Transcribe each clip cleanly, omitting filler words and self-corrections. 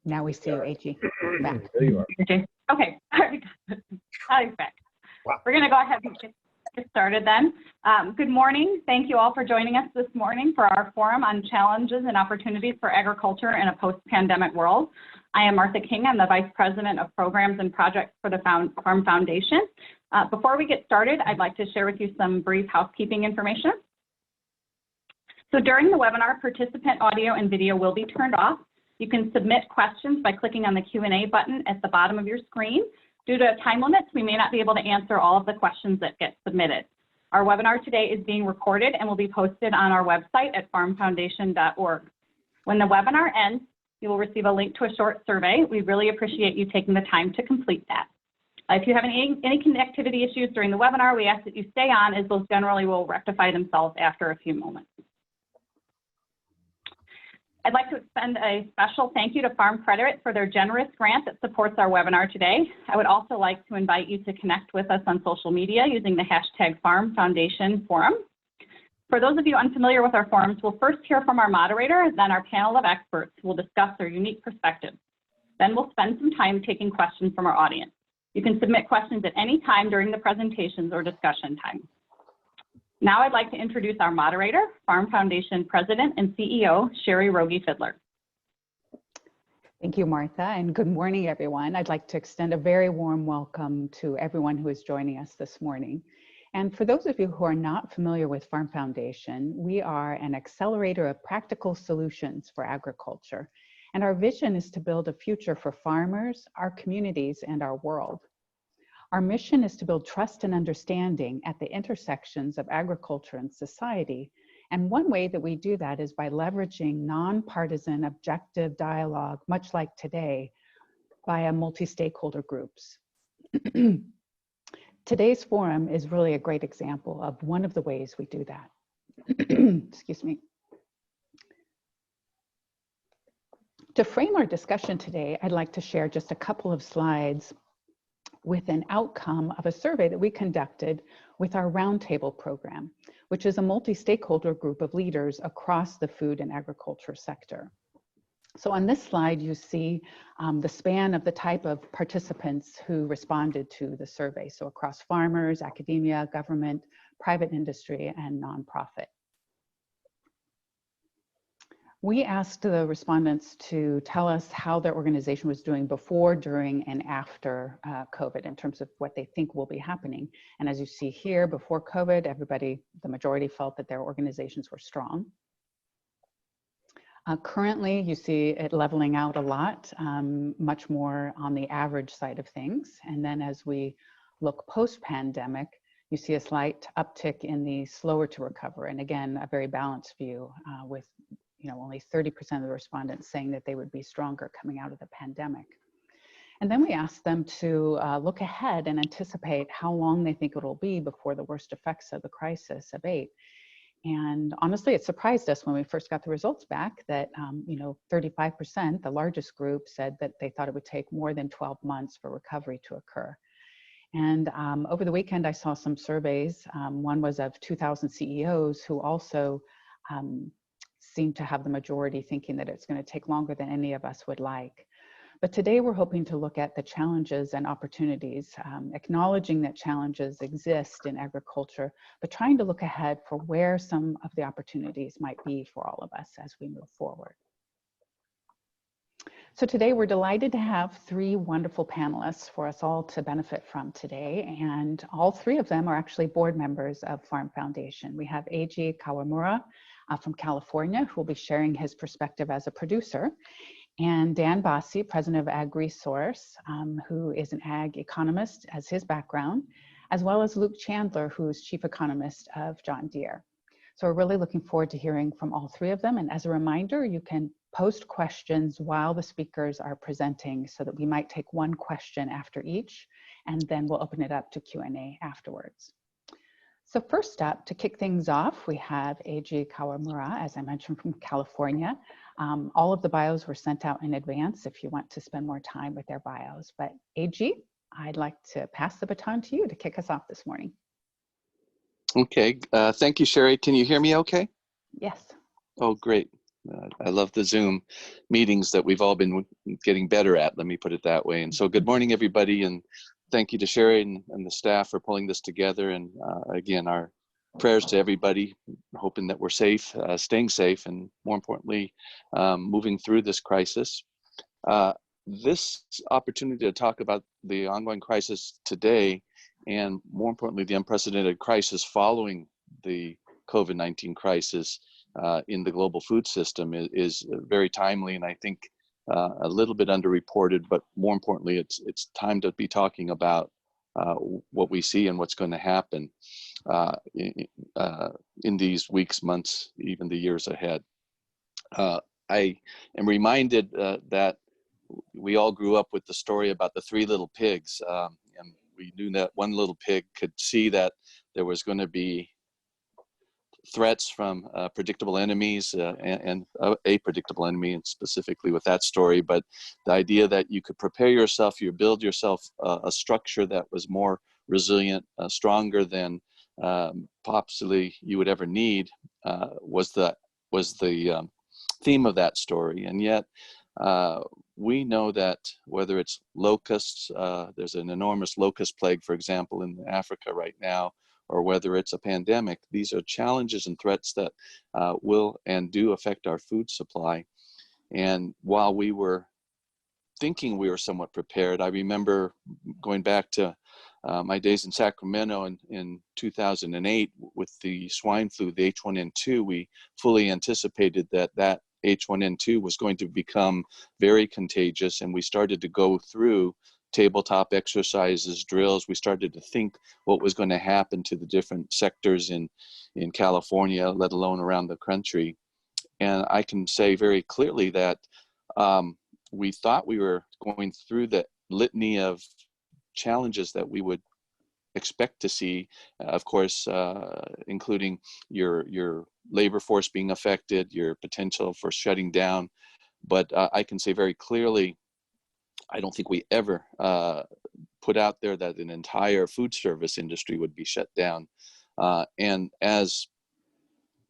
Now we see you, AG. Back. There you are. Okay. Okay. Alex back. Wow. We're going to go ahead and get started then. Good morning. Thank you all for joining us this morning for our forum on challenges and opportunities for agriculture in a post-pandemic world. I am Martha King. I'm the Vice President of Programs and Projects for the Farm Foundation. Before we get started, I'd like to share with you some brief housekeeping information. So during the webinar, participant audio and video will be turned off. You can submit questions by clicking on the Q&A button at the bottom of your screen. Due to time limits, we may not be able to answer all of the questions that get submitted. Our webinar today is being recorded and will be posted on our website at farmfoundation.org. When the webinar ends, you will receive a link to a short survey. We really appreciate you taking the time to complete that. If you have any connectivity issues during the webinar, we ask that you stay on, as those generally will rectify themselves after a few moments. I'd like to extend a special thank you to Farm Credit for their generous grant that supports our webinar today. I would also like to invite you to connect with us on social media using the hashtag Farm Foundation Forum. For those of you unfamiliar with our forums, we'll first hear from our moderator, then our panel of experts will discuss their unique perspectives. Then we'll spend some time taking questions from our audience. You can submit questions at any time during the presentations or discussion time. Now I'd like to introduce our moderator, Farm Foundation President and CEO, Sherry Rogie-Fidler. Thank you, Martha, and good morning, everyone. I'd like to extend a very warm welcome to everyone who is joining us this morning. And for those of you who are not familiar with Farm Foundation, we are an accelerator of practical solutions for agriculture. And our vision is to build a future for farmers, our communities, and our world. Our mission is to build trust and understanding at the intersections of agriculture and society. And one way that we do that is by leveraging nonpartisan objective dialogue, much like today, via multi-stakeholder groups. Today's forum is really a great example of one of the ways we do that. Excuse me. To frame our discussion today, I'd like to share just a couple of slides with an outcome of a survey that we conducted with our roundtable program, which is a multi-stakeholder group of leaders across the food and agriculture sector. So on this slide, you see the span of the type of participants who responded to the survey. So across farmers, academia, government, private industry, and nonprofit. We asked the respondents to tell us how their organization was doing before, during, and after COVID in terms of what they think will be happening. And as you see here, before COVID, the majority felt that their organizations were strong. Currently, you see it leveling out a lot, much more on the average side of things. And then as we look post-pandemic, you see a slight uptick in the slower to recover. And again, a very balanced view with only 30% of the respondents saying that they would be stronger coming out of the pandemic. And then we asked them to look ahead and anticipate how long they think it will be before the worst effects of the crisis abate. And honestly, it surprised us when we first got the results back that 35%, the largest group, said that they thought it would take more than 12 months for recovery to occur. And over the weekend, I saw some surveys. One was of 2,000 CEOs who also seem to have the majority thinking that it's going to take longer than any of us would like. But today we're hoping to look at the challenges and opportunities, acknowledging that challenges exist in agriculture, but trying to look ahead for where some of the opportunities might be for all of us as we move forward. So today we're delighted to have three wonderful panelists for us all to benefit from today. And all three of them are actually board members of Farm Foundation. We have AG Kawamura from California, who will be sharing his perspective as a producer, and Dan Basse, president of AgResource, who is an ag economist as his background, as well as Luke Chandler, who is chief economist of John Deere. So we're really looking forward to hearing from all three of them. And as a reminder, you can post questions while the speakers are presenting so that we might take one question after each, and then we'll open it up to Q&A afterwards. So first up, to kick things off, we have AG Kawamura, as I mentioned, from California. All of the bios were sent out in advance if you want to spend more time with their bios. But AG, I'd like to pass the baton to you to kick us off this morning. Okay, thank you, Sherry. Can you hear me okay? Yes. Oh, great. I love the Zoom. meetings that we've all been getting better at, let me put it that way. And so good morning, everybody, and thank you to Sherry and the staff for pulling this together. And again, our prayers to everybody, hoping that we're safe, staying safe, and more importantly, moving through this crisis. This opportunity to talk about the ongoing crisis today, and more importantly, the unprecedented crisis following the COVID-19 crisis in the global food system is very timely, and I think a little bit underreported, but more importantly, it's time to be talking about what we see and what's going to happen in these weeks, months, even the years ahead. I am reminded that we all grew up with the story about the three little pigs, and we knew that one little pig could see that there was going to be threats from predictable enemies and a predictable enemy, and specifically with that story. But the idea that you could prepare yourself, you build yourself a structure that was more resilient, stronger than possibly you would ever need, was the theme of that story. And yet we know that whether it's locusts, there's an enormous locust plague, for example, in Africa right now, or whether it's a pandemic, these are challenges and threats that will and do affect our food supply. And while we were thinking we were somewhat prepared, I remember going back to my days in Sacramento in 2008 with the swine flu, the H1N2. We fully anticipated that H1N2 was going to become very contagious, and we started to go through tabletop exercises, drills. We started to think what was going to happen to the different sectors in California, let alone around the country. And I can say very clearly that we thought we were going through the litany of challenges that we would expect to see, of course, including your labor force being affected, your potential for shutting down. But I can say very clearly, I don't think we ever put out there that an entire food service industry would be shut down. And as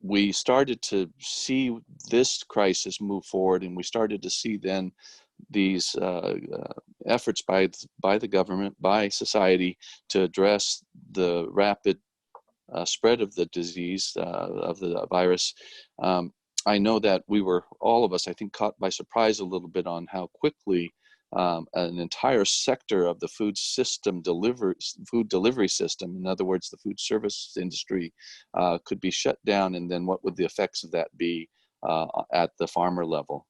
we started to see this crisis move forward, and we started to see then these efforts by the government, by society, to address the rapid spread of the disease, of the virus, I know that we were, all of us, I think, caught by surprise a little bit on how quickly an entire sector of the food delivery system, in other words, the food service industry, could be shut down, and then what would the effects of that be at the farmer level.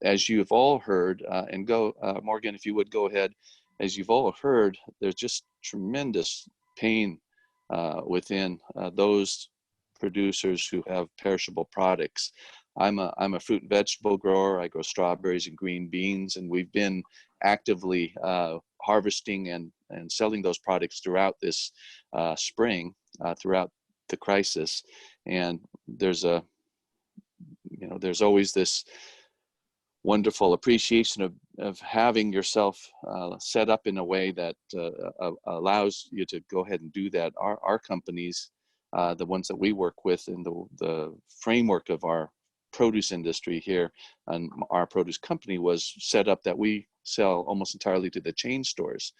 As you've all heard, and go, Morgan, if you would go ahead, as you've all heard, there's just tremendous pain within those producers who have perishable products. I'm a fruit and vegetable grower. I grow strawberries and green beans, and we've been actively harvesting and selling those products throughout this spring, throughout the crisis. And there's always this wonderful appreciation of having yourself set up in a way that allows you to go ahead and do that. Our companies, the ones that we work with in the framework of our produce industry here, and our produce company was set up that we sell almost entirely to the chain stores.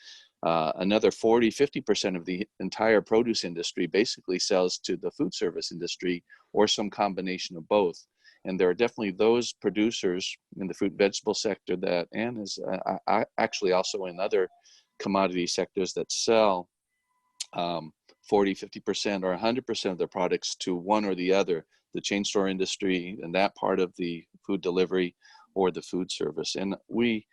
Another 40-50% of the entire produce industry basically sells to the food service industry, or some combination of both. And there are definitely those producers in the fruit and vegetable sector that, and is actually also in other commodity sectors, that sell 40-50% or 100% of their products to one or the other, the chain store industry and that part of the food delivery, or the food service. And we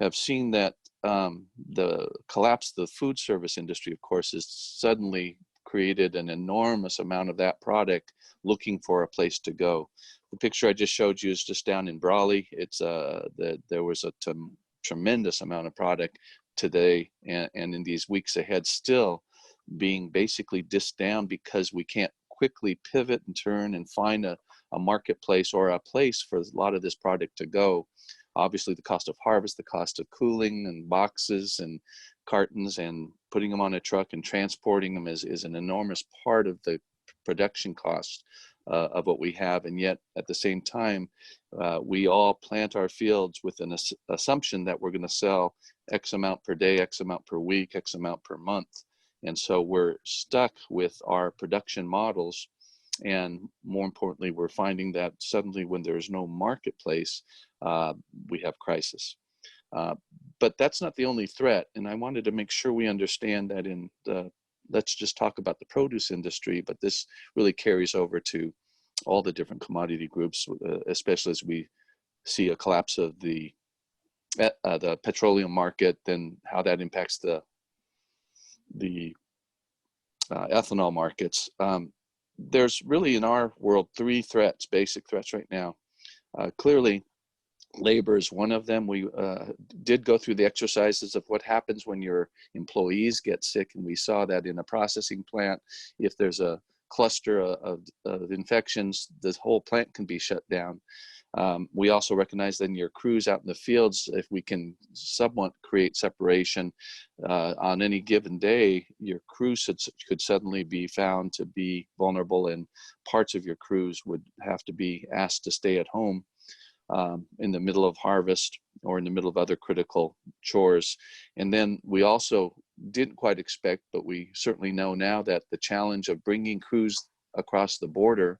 have seen that the collapse of the food service industry, of course, has suddenly created an enormous amount of that product looking for a place to go. The picture I just showed you is just down in Brawley. It's there was a tremendous amount of product today, and in these weeks ahead, still being basically dished down because we can't quickly pivot and turn and find a marketplace or a place for a lot of this product to go. Obviously, the cost of harvest, the cost of cooling and boxes and cartons and putting them on a truck and transporting them is an enormous part of the production cost of what we have. And yet at the same time, we all plant our fields with an assumption that we're going to sell X amount per day, X amount per week, X amount per month. And so we're stuck with our production models. And more importantly, we're finding that suddenly when there's no marketplace, we have crisis. But that's not the only threat. And I wanted to make sure we understand that in the, let's just talk about the produce industry, but this really carries over to all the different commodity groups, especially as we see a collapse of the petroleum market, then how that impacts the ethanol markets. There's really in our world three threats, basic threats right now. Clearly, labor is one of them. We did go through the exercises of what happens when your employees get sick, and we saw that in a processing plant, if there's a cluster of infections, the whole plant can be shut down. We also recognize that in your crews out in the fields, if we can somewhat create separation on any given day, your crews could suddenly be found to be vulnerable, and parts of your crews would have to be asked to stay at home in the middle of harvest or in the middle of other critical chores. And then we also didn't quite expect, but we certainly know now, that the challenge of bringing crews across the border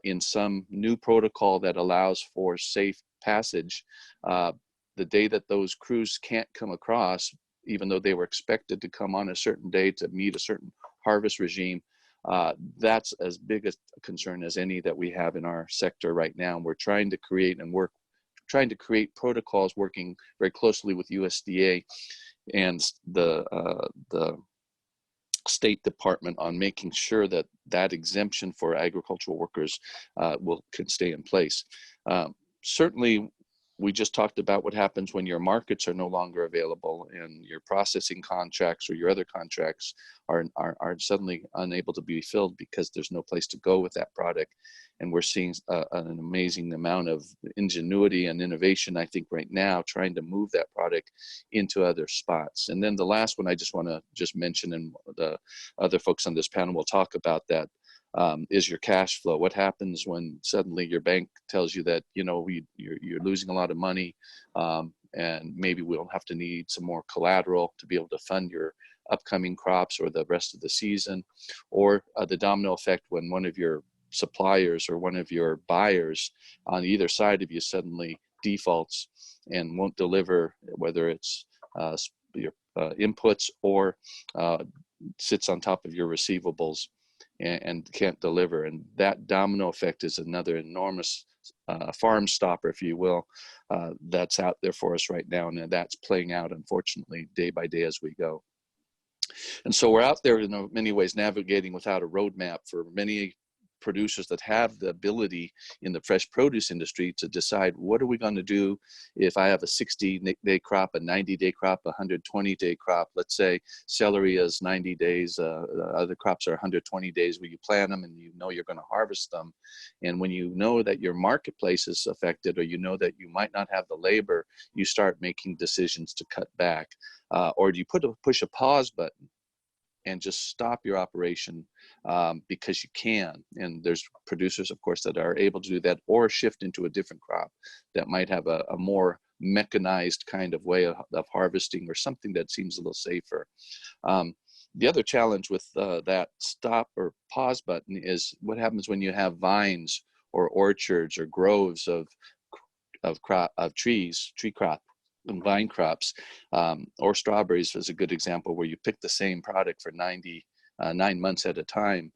in some new protocol that allows for safe passage, the day that those crews can't come across, even though they were expected to come on a certain day to meet a certain harvest regime, that's as big a concern as any that we have in our sector right now. And we're trying to create protocols working very closely with USDA and the State Department on making sure that that exemption for agricultural workers can stay in place. Certainly, we just talked about what happens when your markets are no longer available and your processing contracts or your other contracts are suddenly unable to be filled because there's no place to go with that product. And we're seeing an amazing amount of ingenuity and innovation, I think, right now, trying to move that product into other spots. And then the last one I just want to mention, and the other folks on this panel will talk about that, is your cash flow. What happens when suddenly your bank tells you that, you know, you're losing a lot of money, and maybe we'll have to need some more collateral to be able to fund your upcoming crops or the rest of the season, or the domino effect when one of your suppliers or one of your buyers on either side of you suddenly defaults and won't deliver, whether it's your inputs or sits on top of your receivables and can't deliver. And that domino effect is another enormous farm stopper, if you will, that's out there for us right now. And that's playing out, unfortunately, day by day as we go. And so we're out there in many ways navigating without a roadmap for many producers that have the ability in the fresh produce industry to decide, what are we going to do if I have a 60-day crop, a 90-day crop, a 120-day crop? Let's say celery is 90 days, other crops are 120 days where you plant them and you know you're going to harvest them. And when you know that your marketplace is affected, or you know that you might not have the labor, you start making decisions to cut back. Or do you push a pause button and just stop your operation because you can? And there's producers, of course, that are able to do that, or shift into a different crop that might have a more mechanized kind of way of harvesting, or something that seems a little safer. The other challenge with that stop or pause button is what happens when you have vines or orchards or groves of trees, tree crop and vine crops, or strawberries is a good example, where you pick the same product for 9 months at a time.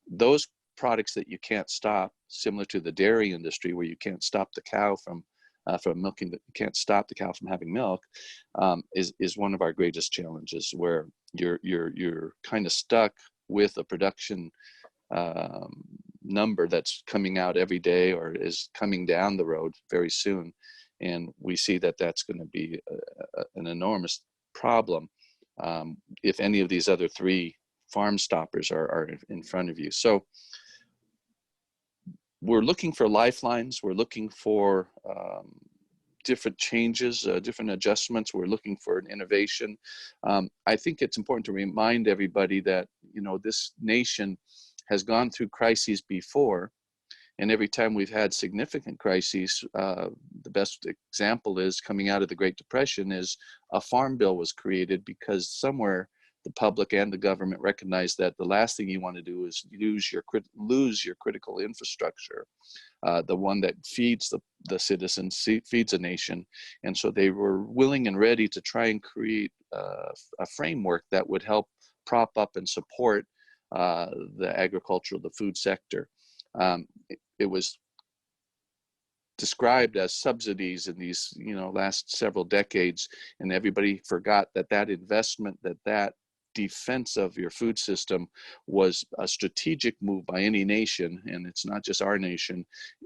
Those products that you can't stop, similar to the dairy industry, where you can't stop the cow from milking, you can't stop the cow from having milk, is one of our greatest challenges, where you're kind of stuck with a production number that's coming out every day or is coming down the road very soon. And we see that that's going to be an enormous problem if any of these other three farm stoppers are in front of you. So we're looking for lifelines. We're looking for different changes, different adjustments. We're looking for an innovation. I think it's important to remind everybody that, you know, this nation has gone through crises before, And every time we've had significant crises, the best example is coming out of the Great Depression is a farm bill was created because somewhere the public and the government recognized that the last thing you want to do is lose your critical infrastructure, the one that feeds the citizens, feeds a nation. And so they were willing and ready to try and create a framework that would help prop up and support the agricultural, the food sector. It was described as subsidies in these, last several decades, and everybody forgot that investment, that defense of your food system was a strategic move by any nation, and it's not just our nation.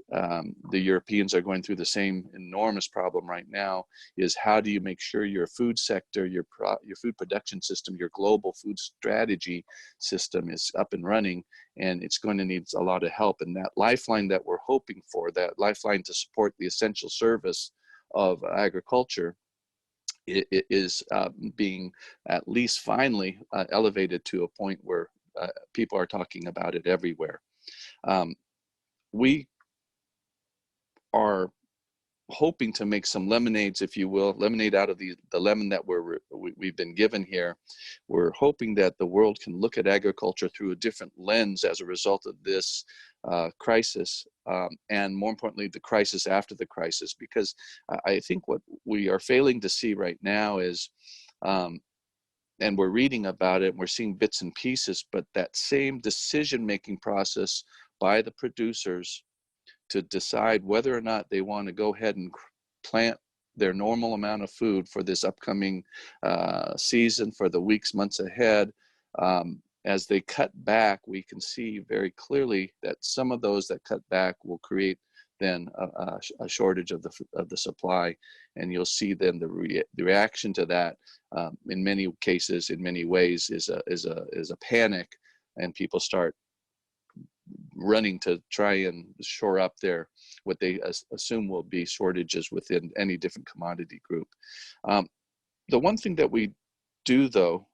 The Europeans are going through the same enormous problem right now, is how do you make sure your food sector, your food production system, your global food strategy system is up and running, and it's going to need a lot of help. And that lifeline that we're hoping for, that lifeline to support the essential service of agriculture, it is being at least finally elevated to a point where people are talking about it everywhere. We are hoping to make some lemonades, if you will, lemonade out of the lemon that we've been given here. We're hoping that the world can look at agriculture through a different lens as a result of this crisis, and more importantly, the crisis after the crisis, because I think what we are failing to see right now is, and we're reading about it, and we're seeing bits and pieces, but that same decision-making process by the producers to decide whether or not they want to go ahead and plant their normal amount of food for this upcoming season, for the weeks, months ahead. As they cut back, we can see very clearly that some of those that cut back will create then a shortage of the supply, and you'll see then the reaction to that in many cases, in many ways, is a panic, and people start running to try and shore up what they assume will be shortages within any different commodity group. The one thing that we do, though,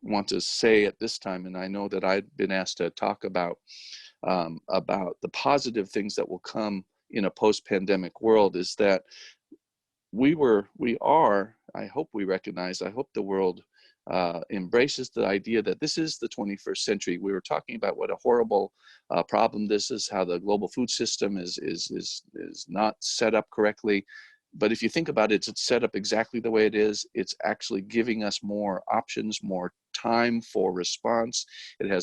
want to say at this time, and I know that I've been asked to talk about the positive things that will come in a post-pandemic world, is that we are, I hope we recognize, I hope the world embraces the idea that this is the 21st century. We were talking about what a horrible problem this is, how the global food system is not set up correctly. But if you think about it, it's set up exactly the way it is. It's actually giving us more options, more time for response.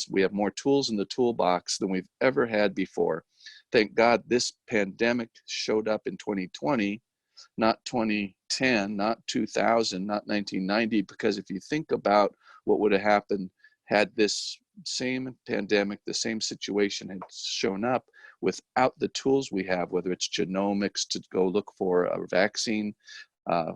We have more tools in the toolbox than we've ever had before. Thank God this pandemic showed up in 2020, not 2010, not 2000, not 1990, because if you think about what would have happened had this same pandemic, the same situation had shown up without the tools we have, whether it's genomics to go look for a vaccine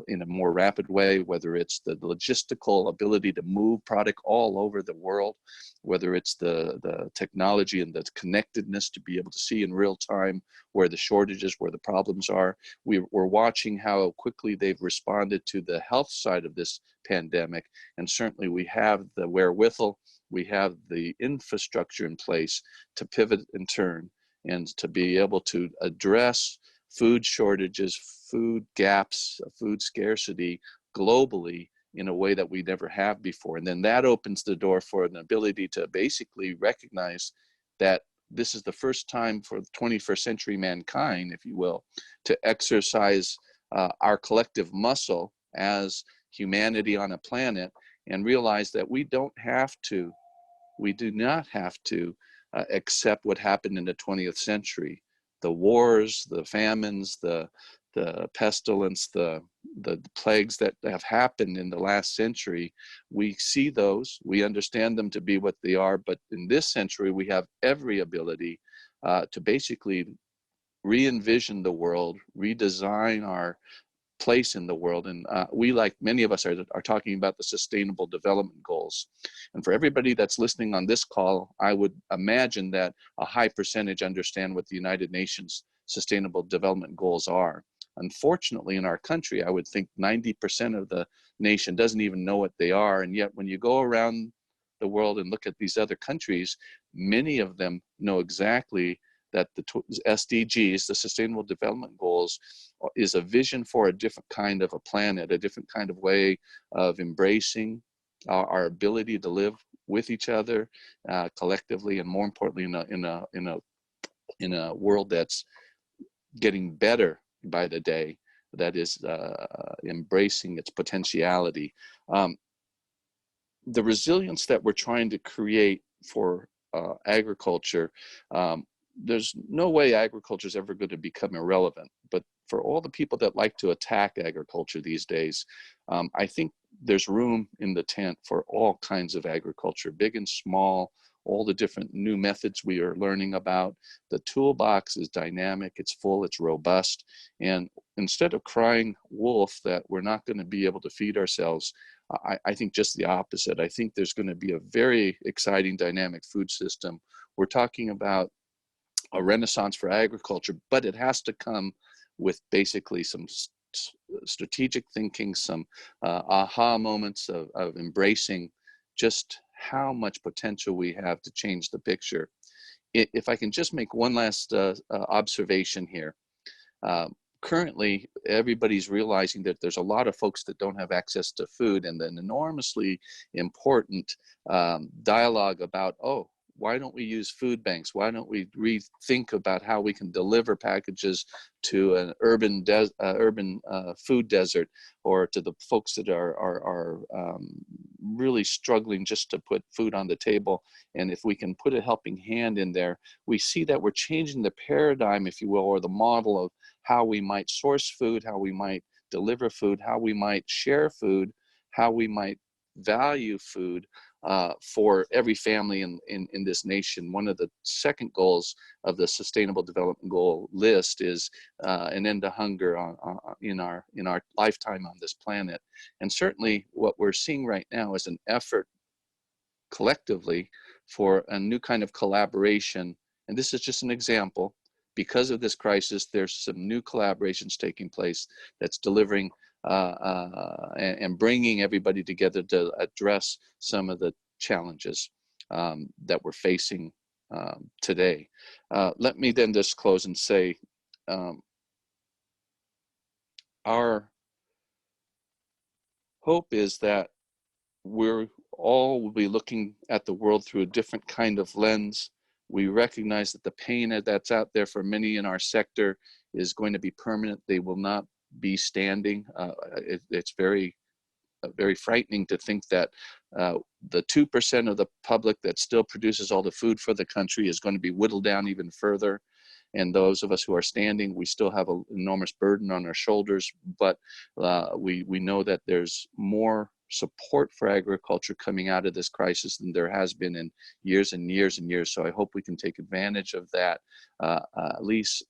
in a more rapid way, whether it's the logistical ability to move product all over the world, whether it's the technology and the connectedness to be able to see in real time where the shortages, where the problems are. We're watching how quickly they've responded to the health side of this pandemic. And certainly we have the wherewithal, we have the infrastructure in place to pivot and turn, and to be able to address food shortages, food gaps, food scarcity globally in a way that we never have before. And then that opens the door for an ability to basically recognize that this is the first time for the 21st century mankind, if you will, to exercise our collective muscle as humanity on a planet, and realize that we do not have to accept what happened in the 20th century. The wars, the famines, the pestilence, the plagues that have happened in the last century, we see those, we understand them to be what they are, but in this century, we have every ability to basically re-envision the world, redesign our place in the world. And we, like many of us, are talking about the Sustainable Development Goals. And for everybody that's listening on this call, I would imagine that a high percentage understand what the United Nations Sustainable Development Goals are. Unfortunately, in our country, I would think 90% of the nation doesn't even know what they are. And yet when you go around the world and look at these other countries, many of them know exactly that the SDGs, the Sustainable Development Goals, is a vision for a different kind of a planet, a different kind of way of embracing our ability to live with each other collectively, and more importantly, in a world that's getting better by the day, that is embracing its potentiality. The resilience that we're trying to create for agriculture, there's no way agriculture is ever going to become irrelevant. But for all the people that like to attack agriculture these days, I think there's room in the tent for all kinds of agriculture, big and small, all the different new methods we are learning about. The toolbox is dynamic, it's full, it's robust. And instead of crying wolf that we're not going to be able to feed ourselves, I think just the opposite. I think there's going to be a very exciting dynamic food system. We're talking about a renaissance for agriculture, but it has to come with basically some strategic thinking, some aha moments of embracing just how much potential we have to change the picture. If I can just make one last observation here. Currently, everybody's realizing that there's a lot of folks that don't have access to food, and an enormously important dialogue about, oh, why don't we use food banks? Why don't we rethink about how we can deliver packages to an urban food desert, or to the folks that are really struggling just to put food on the table? And if we can put a helping hand in there, we see that we're changing the paradigm, if you will, or the model of how we might source food, how we might deliver food, how we might share food, how we might value food for every family in this nation. One of the second goals of the Sustainable Development Goal list is an end to hunger in our lifetime on this planet. And certainly what we're seeing right now is an effort collectively for a new kind of collaboration. And this is just an example. Because of this crisis, there's some new collaborations taking place that's delivering and bringing everybody together to address some of the challenges that we're facing today. Let me then just close and say, our hope is that we're all will be looking at the world through a different kind of lens. We recognize that the pain that's out there for many in our sector is going to be permanent. They will not be standing. It's very frightening to think that the 2% of the public that still produces all the food for the country is going to be whittled down even further. And those of us who are standing, we still have an enormous burden on our shoulders, but we know that there's more support for agriculture coming out of this crisis than there has been in years and years and years. So I hope we can take advantage of that, at least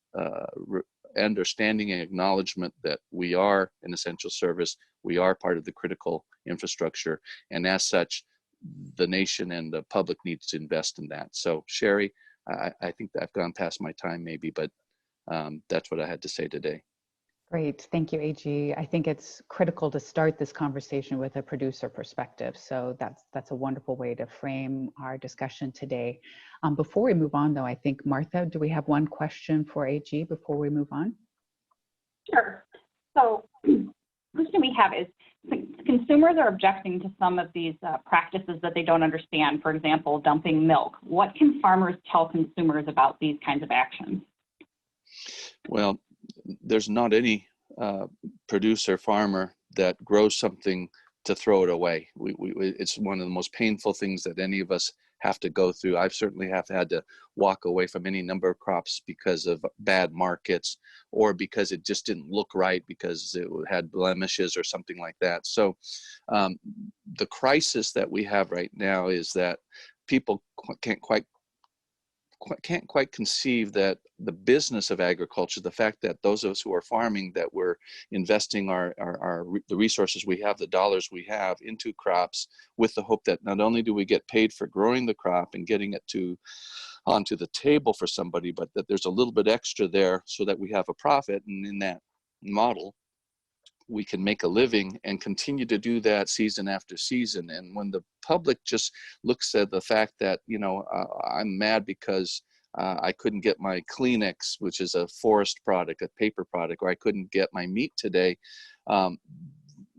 understanding and acknowledgement that we are an essential service, we are part of the critical infrastructure, and as such, the nation and the public needs to invest in that. So Sherry, I think that I've gone past my time maybe, but that's what I had to say today. Great, thank you, AG. I think it's critical to start this conversation with a producer perspective. So that's a wonderful way to frame our discussion today. Before we move on though, I think, Martha, do we have one question for AG before we move on? Sure. So the question we have is, consumers are objecting to some of these practices that they don't understand, for example, dumping milk. What can farmers tell consumers about these kinds of actions? Well, there's not any producer, farmer that grows something to throw it away. It's one of the most painful things that any of us have to go through. I've certainly had to walk away from any number of crops because of bad markets, or because it just didn't look right, because it had blemishes or something like that. So the crisis that we have right now is that people can't quite conceive that the business of agriculture, the fact that those of us who are farming, that we're investing the resources we have, the dollars we have into crops, with the hope that not only do we get paid for growing the crop and getting it onto the table for somebody, but that there's a little bit extra there so that we have a profit. And in that model, we can make a living and continue to do that season after season. And when the public just looks at the fact that, I'm mad because I couldn't get my Kleenex, which is a forest product, a paper product, or I couldn't get my meat today.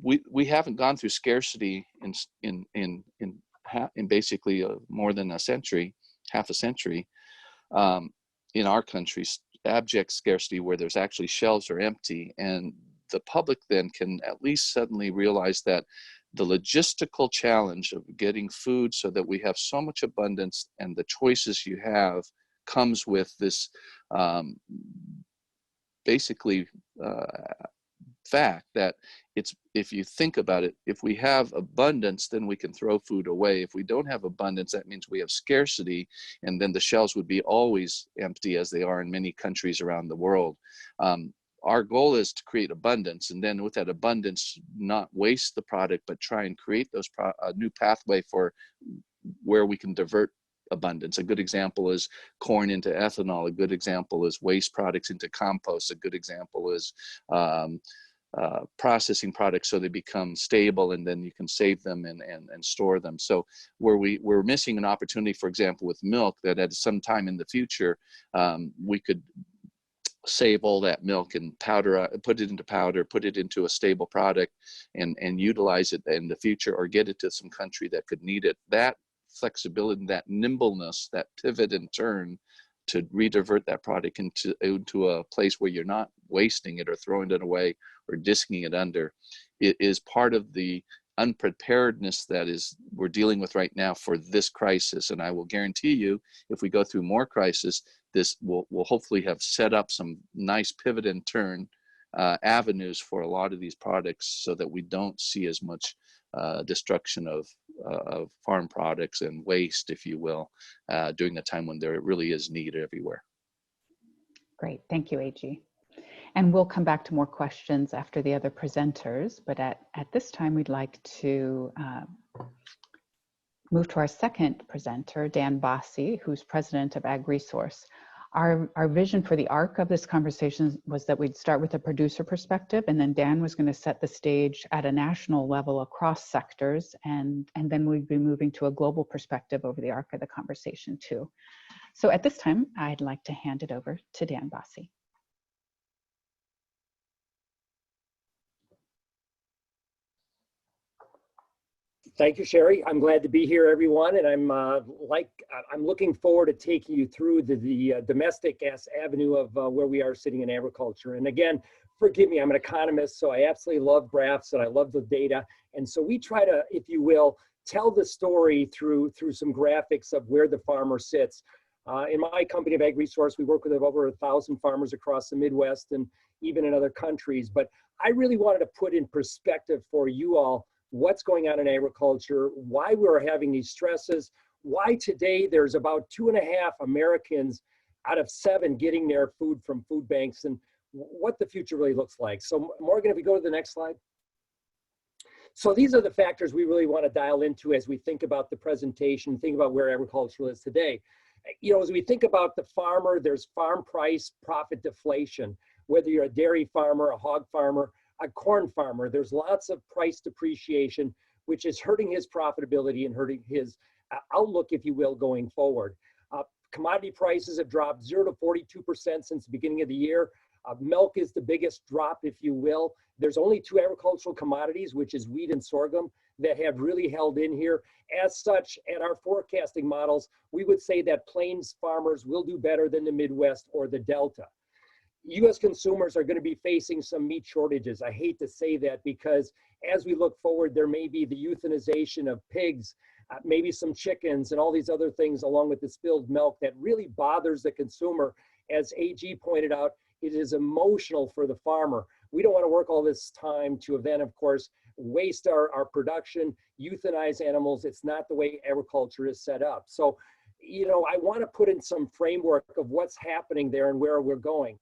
We haven't gone through scarcity in basically more than a century, half a century, in our country, abject scarcity where there's actually shelves are empty, and the public then can at least suddenly realize that the logistical challenge of getting food so that we have so much abundance and the choices you have comes with this basically fact that it's, if you think about it, if we have abundance, then we can throw food away. If we don't have abundance, that means we have scarcity, and then the shelves would be always empty, as they are in many countries around the world. Our goal is to create abundance, and then with that abundance, not waste the product, but try and create those a new pathway for where we can divert abundance. A good example is corn into ethanol. A good example is waste products into compost. A good example is processing products so they become stable, and then you can save them and store them. So where we're missing an opportunity, for example, with milk, that at some time in the future, we could save all that milk and powder, put it into powder, put it into a stable product, and utilize it in the future, or get it to some country that could need it. That flexibility, that nimbleness, that pivot and turn to redivert that product into a place where you're not wasting it or throwing it away or disking it under, it is part of the unpreparedness that we're dealing with right now for this crisis. And I will guarantee you, if we go through more crisis, this will hopefully have set up some nice pivot and turn avenues for a lot of these products, so that we don't see as much destruction of farm products and waste, if you will, during the time when there really is need everywhere. Great, thank you, AG. And we'll come back to more questions after the other presenters, but at this time, we'd like to move to our second presenter, Dan Basse, who's president of AgResource. Our vision for the arc of this conversation was that we'd start with a producer perspective, and then Dan was going to set the stage at a national level across sectors, and then we'd be moving to a global perspective over the arc of the conversation too. So at this time, I'd like to hand it over to Dan Basse. Thank you, Sherry. I'm glad to be here, everyone, and I'm looking forward to taking you through the domestic avenue of where we are sitting in agriculture. And again, forgive me, I'm an economist, so I absolutely love graphs and I love the data. And so we try to, if you will, tell the story through some graphics of where the farmer sits. In my company of AgResource, we work with over 1,000 farmers across the Midwest and even in other countries. But I really wanted to put in perspective for you all what's going on in agriculture, why we're having these stresses, why today there's about 2.5 Americans out of 7 getting their food from food banks, and what the future really looks like. So Morgan, if we go to the next slide. So these are the factors we really want to dial into as we think about the presentation, think about where agriculture is today. You know, as we think about the farmer, there's farm price profit deflation. Whether you're a dairy farmer, a hog farmer, a corn farmer, there's lots of price depreciation, which is hurting his profitability and hurting his outlook, if you will, going forward. Commodity prices have dropped 0 to 42% since the beginning of the year. Milk is the biggest drop, if you will. There's only 2 agricultural commodities, which is wheat and sorghum, that have really held in here. As such, at our forecasting models, we would say that Plains farmers will do better than the Midwest or the Delta. U.S. consumers are going to be facing some meat shortages. I hate to say that, because as we look forward, there may be the euthanization of pigs, maybe some chickens and all these other things, along with the spilled milk, that really bothers the consumer. As AG pointed out, it is emotional for the farmer. We don't want to work all this time to then, of course, waste our production, euthanize animals. It's not the way agriculture is set up. So, you know, I want to put in some framework of what's happening there and where we're going.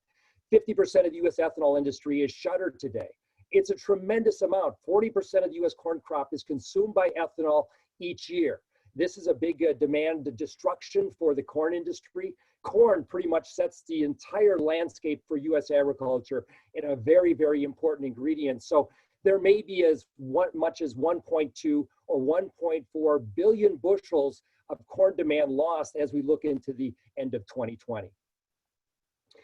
50% of the U.S. ethanol industry is shuttered today. It's a tremendous amount. 40% of the U.S. corn crop is consumed by ethanol each year. This is a big demand destruction for the corn industry. Corn pretty much sets the entire landscape for U.S. agriculture and a very, very important ingredient. So there may be as much as 1.2 or 1.4 billion bushels of corn demand lost as we look into the end of 2020.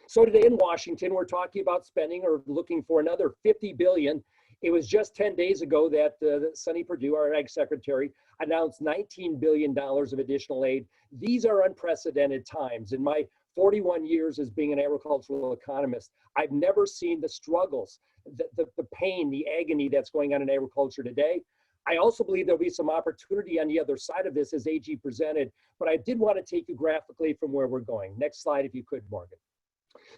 So today in Washington, we're talking about spending or looking for another 50 billion. It was just 10 days ago that Sonny Perdue, our Ag Secretary, announced $19 billion of additional aid. These are unprecedented times. In my 41 years as being an agricultural economist, I've never seen the struggles, the pain, the agony that's going on in agriculture today. I also believe there'll be some opportunity on the other side of this as AG presented, but I did want to take you graphically from where we're going. Next slide, if you could, Morgan.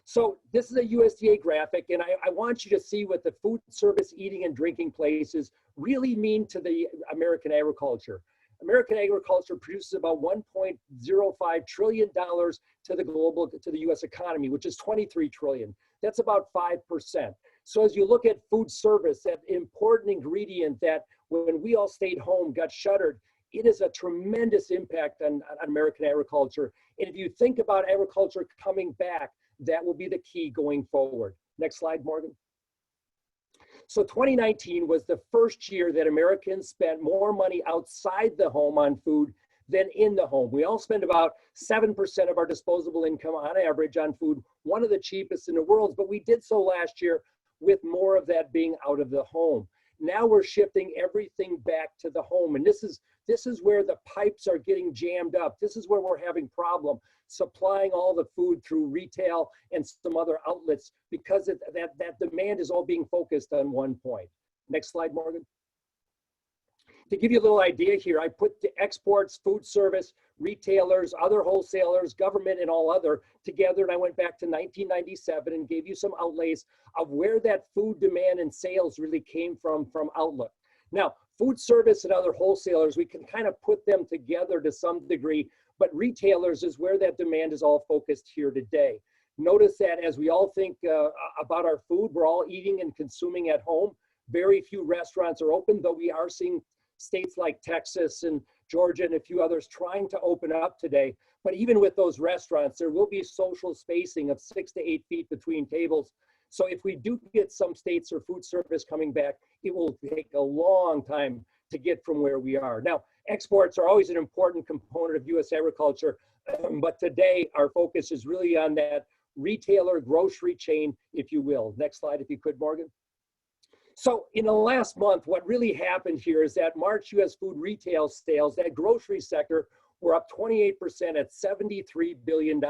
So this is a USDA graphic, and I want you to see what the food service, eating and drinking places really mean to the American agriculture. American agriculture produces about $1.05 trillion to the US economy, which is 23 trillion. That's about 5%. So as you look at food service, that important ingredient that when we all stayed home got shuttered, it is a tremendous impact on American agriculture. And if you think about agriculture coming back, that will be the key going forward. Next slide, Morgan. So 2019 was the first year that Americans spent more money outside the home on food than in the home. We all spend about 7% of our disposable income on average on food, one of the cheapest in the world, but we did so last year with more of that being out of the home. Now we're shifting everything back to the home. And this is where the pipes are getting jammed up. This is where we're having problem supplying all the food through retail and some other outlets because that demand is all being focused on one point. Next slide, Morgan. To give you a little idea here, I put the exports, food service, retailers, other wholesalers, government, and all other together, and I went back to 1997 and gave you some outlays of where that food demand and sales really came from outlook. Now, food service and other wholesalers, we can kind of put them together to some degree, but retailers is where that demand is all focused here today. Notice that as we all think about our food, we're all eating and consuming at home. Very few restaurants are open, though we are seeing states like Texas and Georgia and a few others trying to open up today. But even with those restaurants, there will be social spacing of 6 to 8 feet between tables. So if we do get some states or food service coming back, it will take a long time to get from where we are. Now, exports are always an important component of US agriculture, but today our focus is really on that retailer grocery chain, if you will. Next slide, if you could, Morgan. So in the last month, what really happened here is that March US food retail sales, that grocery sector, were up 28% at $73 billion.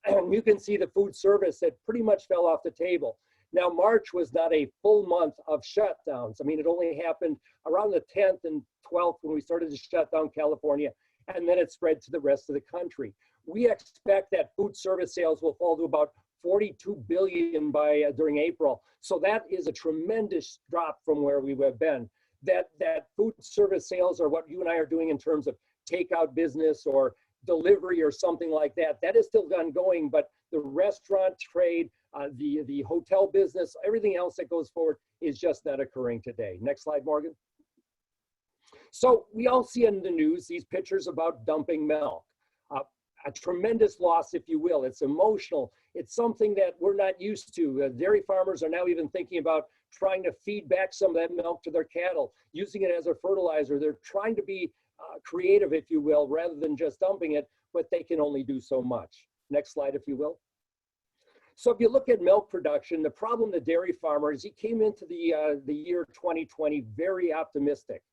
And you can see the food service that pretty much fell off the table. Now, March was not a full month of shutdowns. I mean, it only happened around the 10th and 12th when we started to shut down California, and then it spread to the rest of the country. We expect that food service sales will fall to about 42 billion by during April. So that is a tremendous drop from where we have been. That food service sales are what you and I are doing in terms of takeout business or delivery or something like that. That is still ongoing, but the restaurant trade, the hotel business, everything else that goes forward is just not occurring today. Next slide, Morgan. So we all see in the news these pictures about dumping milk. A tremendous loss, if you will. It's emotional. It's something that we're not used to. Dairy farmers are now even thinking about trying to feed back some of that milk to their cattle, using it as a fertilizer. They're trying to be creative, if you will, rather than just dumping it, but they can only do so much. Next slide, if you will. So if you look at milk production, the problem the dairy farmer is he came into the year 2020 very optimistic.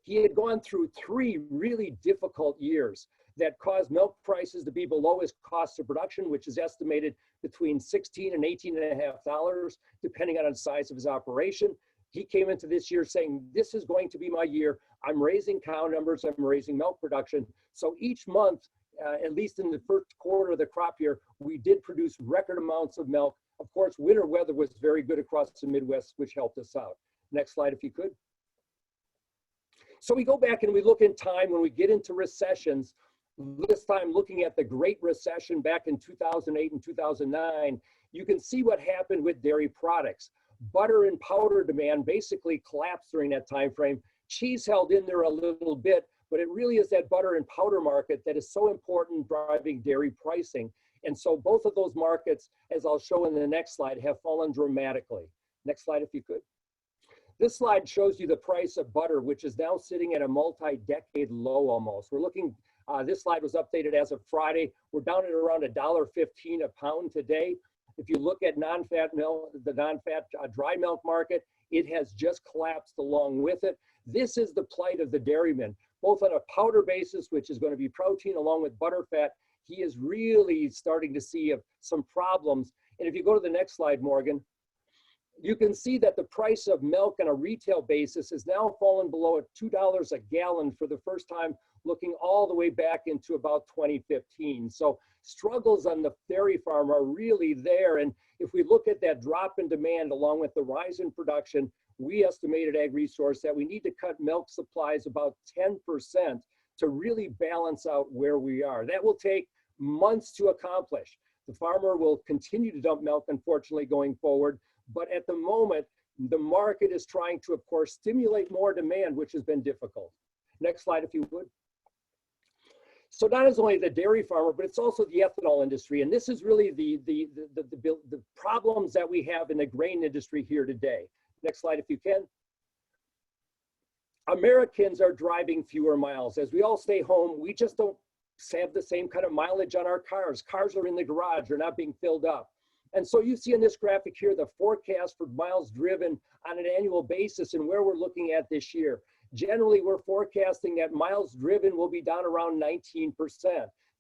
He had gone through 3 really difficult years that caused milk prices to be below his cost of production, which is estimated between $16 and $18.50, depending on the size of his operation. He came into this year saying, this is going to be my year. I'm raising cow numbers, I'm raising milk production. So each month, at least in the first quarter of the crop year, we did produce record amounts of milk. Of course, winter weather was very good across the Midwest, which helped us out. Next slide, if you could. So we go back and we look in time when we get into recessions, this time looking at the Great Recession back in 2008 and 2009, you can see what happened with dairy products. Butter and powder demand basically collapsed during that time frame. Cheese held in there a little bit, but it really is that butter and powder market that is so important driving dairy pricing. And so both of those markets, as I'll show in the next slide, have fallen dramatically. Next slide, if you could. This slide shows you the price of butter, which is now sitting at a multi-decade low almost. We're looking, this slide was updated as of Friday. We're down at around $1.15 a pound today. If you look at non-fat milk, the non-fat dry milk market, it has just collapsed along with it. This is the plight of the dairyman, both on a powder basis, which is going to be protein along with butter fat. He is really starting to see some problems. And if you go to the next slide, Morgan, you can see that the price of milk on a retail basis has now fallen below $2 a gallon for the first time, looking all the way back into about 2015. So struggles on the dairy farm are really there. And if we look at that drop in demand along with the rise in production, we estimated AgResource that we need to cut milk supplies about 10% to really balance out where we are. That will take months to accomplish. The farmer will continue to dump milk, unfortunately, going forward. But at the moment, the market is trying to, of course, stimulate more demand, which has been difficult. Next slide, if you would. So not as only the dairy farmer, but it's also the ethanol industry. And this is really the problems that we have in the grain industry here today. Next slide, if you can. Americans are driving fewer miles. As we all stay home, we just don't have the same kind of mileage on our cars. Cars are in the garage, they're not being filled up. And so you see in this graphic here, the forecast for miles driven on an annual basis and where we're looking at this year. Generally, we're forecasting that miles driven will be down around 19%.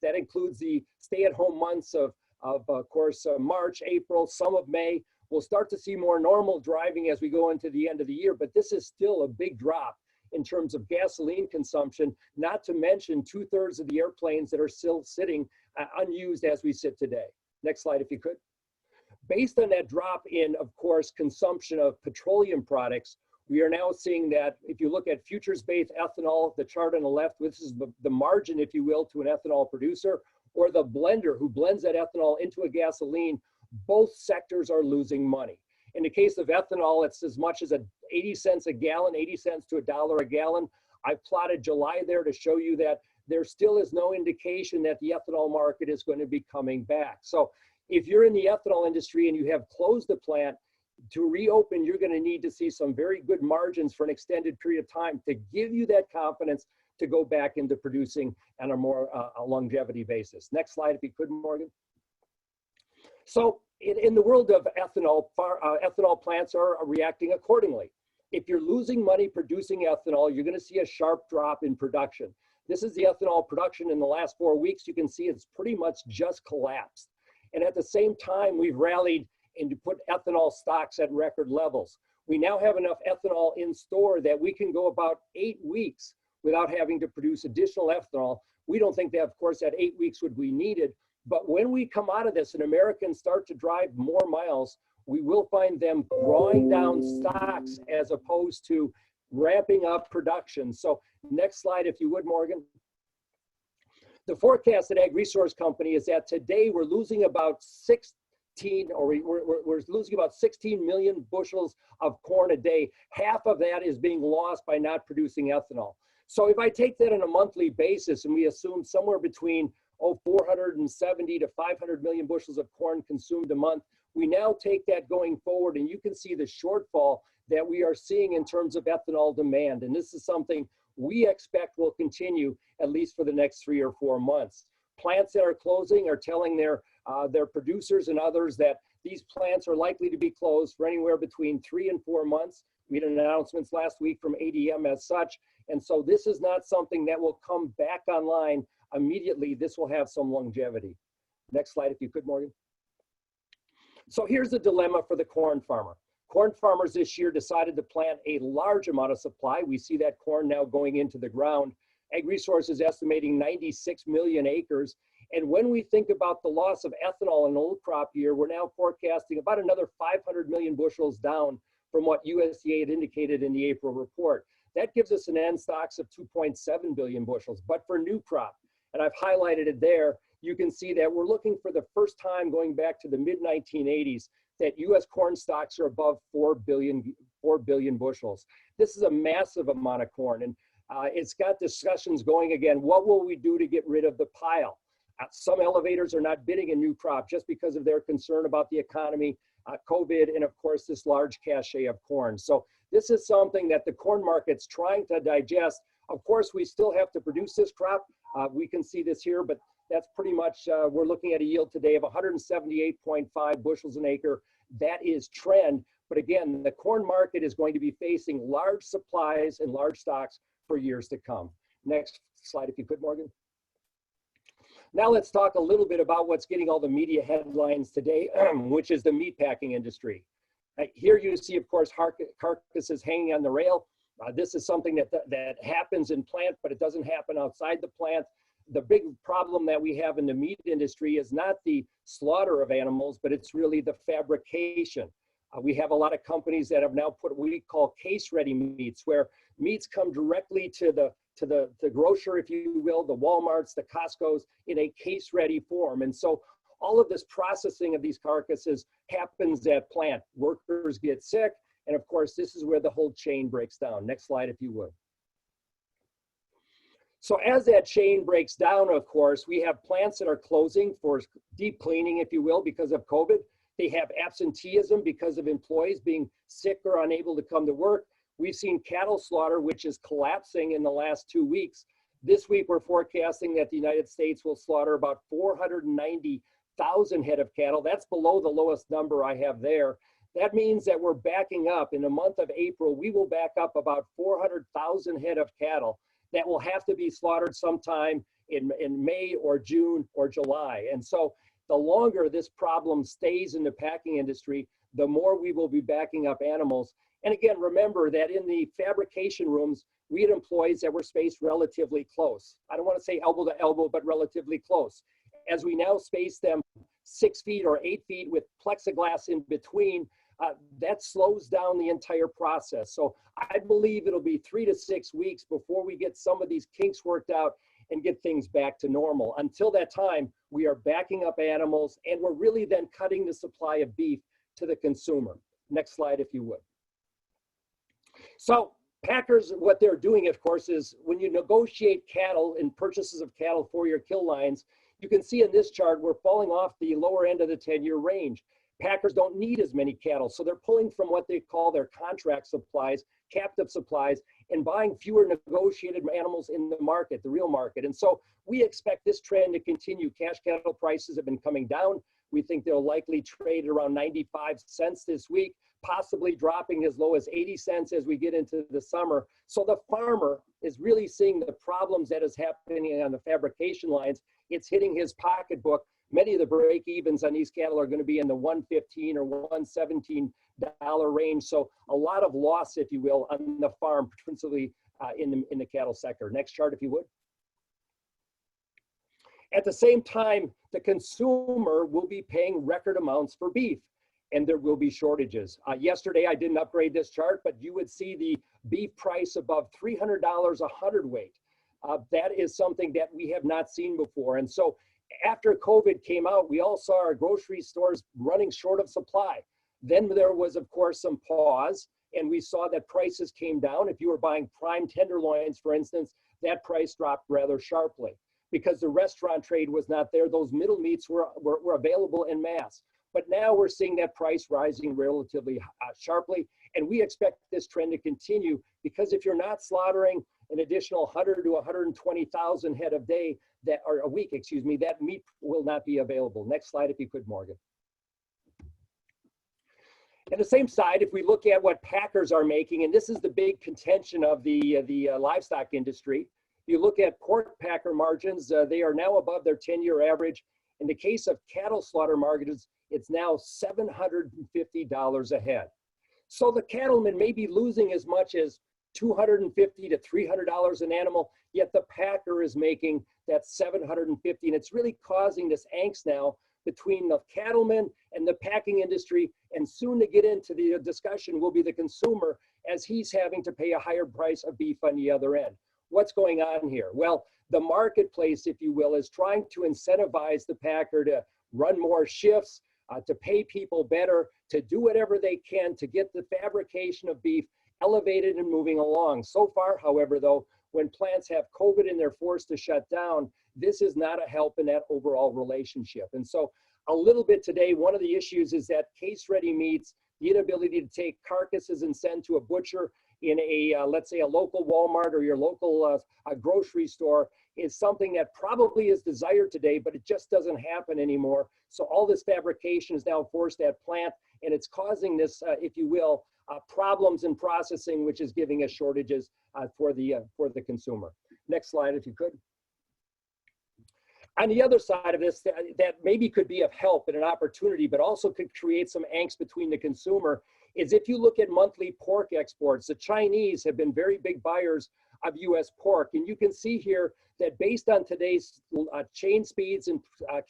That includes the stay-at-home months of course, March, April, some of May. We'll start to see more normal driving as we go into the end of the year, but this is still a big drop in terms of gasoline consumption, not to mention 2/3 of the airplanes that are still sitting unused as we sit today. Next slide, if you could. Based on that drop in, of course, consumption of petroleum products, we are now seeing that if you look at futures-based ethanol, the chart on the left, this is the margin, if you will, to an ethanol producer, or the blender who blends that ethanol into a gasoline, both sectors are losing money. In the case of ethanol, it's as much as 80 cents a gallon, 80 cents to $1 a gallon. I plotted July there to show you that there still is no indication that the ethanol market is going to be coming back. So if you're in the ethanol industry and you have closed the plant, to reopen, you're going to need to see some very good margins for an extended period of time to give you that confidence to go back into producing on a more longevity basis. Next slide, if you could, Morgan. So in the world of ethanol, ethanol plants are reacting accordingly. If you're losing money producing ethanol, you're going to see a sharp drop in production. This is the ethanol production in the last 4 weeks. You can see it's pretty much just collapsed. And at the same time, we've rallied and to put ethanol stocks at record levels. We now have enough ethanol in store that we can go about 8 weeks without having to produce additional ethanol. We don't think that, of course, that 8 weeks would be needed. But when we come out of this and Americans start to drive more miles, we will find them drawing down stocks as opposed to ramping up production. So next slide, if you would, Morgan. The forecast at AgResource Company is that today we're losing about we're losing about 16 million bushels of corn a day. Half of that is being lost by not producing ethanol. So if I take that on a monthly basis and we assume somewhere between 470 to 500 million bushels of corn consumed a month, we now take that going forward and you can see the shortfall that we are seeing in terms of ethanol demand. And this is something we expect will continue at least for the next 3 or 4 months. Plants that are closing are telling their producers and others that these plants are likely to be closed for anywhere between 3 and 4 months. We had announcements last week from ADM as such. And so this is not something that will come back online immediately. This will have some longevity. Next slide, if you could, Morgan. So here's the dilemma for the corn farmer. Corn farmers this year decided to plant a large amount of supply. We see that corn now going into the ground. AgResource is estimating 96 million acres. And when we think about the loss of ethanol in an old crop year, we're now forecasting about another 500 million bushels down from what USDA had indicated in the April report. That gives us an end stocks of 2.7 billion bushels. But for new crop, and I've highlighted it there, you can see that we're looking for the first time going back to the mid-1980s that U.S. corn stocks are above 4 billion bushels. This is a massive amount of corn. And it's got discussions going again. What will we do to get rid of the pile? Some elevators are not bidding a new crop just because of their concern about the economy. COVID, and of course, this large cache of corn. So this is something that the corn market's trying to digest. Of course, we still have to produce this crop. We can see this here, but that's pretty much, we're looking at a yield today of 178.5 bushels an acre. That is trend. But again, the corn market is going to be facing large supplies and large stocks for years to come. Next slide, if you could, Morgan. Now let's talk a little bit about what's getting all the media headlines today, which is the meatpacking industry. Here you see, of course, carcasses hanging on the rail. This is something that happens in plant, but it doesn't happen outside the plant. The big problem that we have in the meat industry is not the slaughter of animals, but it's really the fabrication. We have a lot of companies that have now put what we call case-ready meats, where meats come directly to the grocer, if you will, the Walmarts, the Costco's, in a case-ready form. And so all of this processing of these carcasses happens at plant. Workers get sick, and of course, this is where the whole chain breaks down. Next slide, if you would. So as that chain breaks down, of course, we have plants that are closing for deep cleaning, if you will, because of COVID. They have absenteeism because of employees being sick or unable to come to work. We've seen cattle slaughter, which is collapsing in the last 2 weeks. This week, we're forecasting that the United States will slaughter about 490,000 head of cattle. That's below the lowest number I have there. That means that we're backing up. In the month of April, we will back up about 400,000 head of cattle that will have to be slaughtered sometime in May or June or July. And so the longer this problem stays in the packing industry, the more we will be backing up animals. And again, remember that in the fabrication rooms, we had employees that were spaced relatively close. I don't want to say elbow to elbow, but relatively close. As we now space them 6 feet or 8 feet with plexiglass in between, that slows down the entire process. So I believe it'll be 3 to 6 weeks before we get some of these kinks worked out and get things back to normal. Until that time, we are backing up animals, and we're really then cutting the supply of beef to the consumer. Next slide, if you would. So packers, what they're doing, of course, is when you negotiate cattle and purchases of cattle for your kill lines, you can see in this chart, we're falling off the lower end of the 10-year range. Packers don't need as many cattle, so they're pulling from what they call their contract supplies, captive supplies, and buying fewer negotiated animals in the market, the real market. And so we expect this trend to continue. Cash cattle prices have been coming down. We think they'll likely trade around 95 cents this week, possibly dropping as low as 80 cents as we get into the summer. So the farmer is really seeing the problems that is happening on the fabrication lines. It's hitting his pocketbook. Many of the break evens on these cattle are going to be in the $115 or $117 range. So a lot of loss, if you will, on the farm, principally in the cattle sector. Next chart, if you would. At the same time, the consumer will be paying record amounts for beef, and there will be shortages. Yesterday, I didn't upgrade this chart, but you would see the beef price above $300 a hundredweight. That is something that we have not seen before. And so after COVID came out, we all saw our grocery stores running short of supply. Then there was, of course, some pause, and we saw that prices came down. If you were buying prime tenderloins, for instance, that price dropped rather sharply because the restaurant trade was not there. Those middle meats were available en masse. But now we're seeing that price rising relatively sharply, and we expect this trend to continue because if you're not slaughtering an additional 100 to 120,000 head of day or a week, excuse me, that meat will not be available. Next slide, if you could, Morgan. And the same side, if we look at what packers are making, and this is the big contention of the livestock industry, you look at pork packer margins, they are now above their 10-year average. In the case of cattle slaughter margins, it's now $750 a head. So the cattleman may be losing as much as $250 to $300 an animal, yet the packer is making that $750, and it's really causing this angst now between the cattlemen and the packing industry, and soon to get into the discussion will be the consumer as he's having to pay a higher price of beef on the other end. What's going on here? Well, the marketplace, if you will, is trying to incentivize the packer to run more shifts, to pay people better, to do whatever they can to get the fabrication of beef elevated and moving along. So far, however, though, when plants have COVID and they're forced to shut down, this is not a help in that overall relationship. And so a little bit today. One of the issues is that case-ready meats, the inability to take carcasses and send to a butcher in a, let's say, a local Walmart or your local grocery store is something that probably is desired today, but it just doesn't happen anymore. So all this fabrication is now forced at plant, and it's causing this, if you will, problems in processing, which is giving us shortages for the consumer. Next slide, if you could. On the other side of this, that maybe could be of help and an opportunity, but also could create some angst between the consumer, is if you look at monthly pork exports, the Chinese have been very big buyers of US pork. And you can see here that based on today's chain speeds and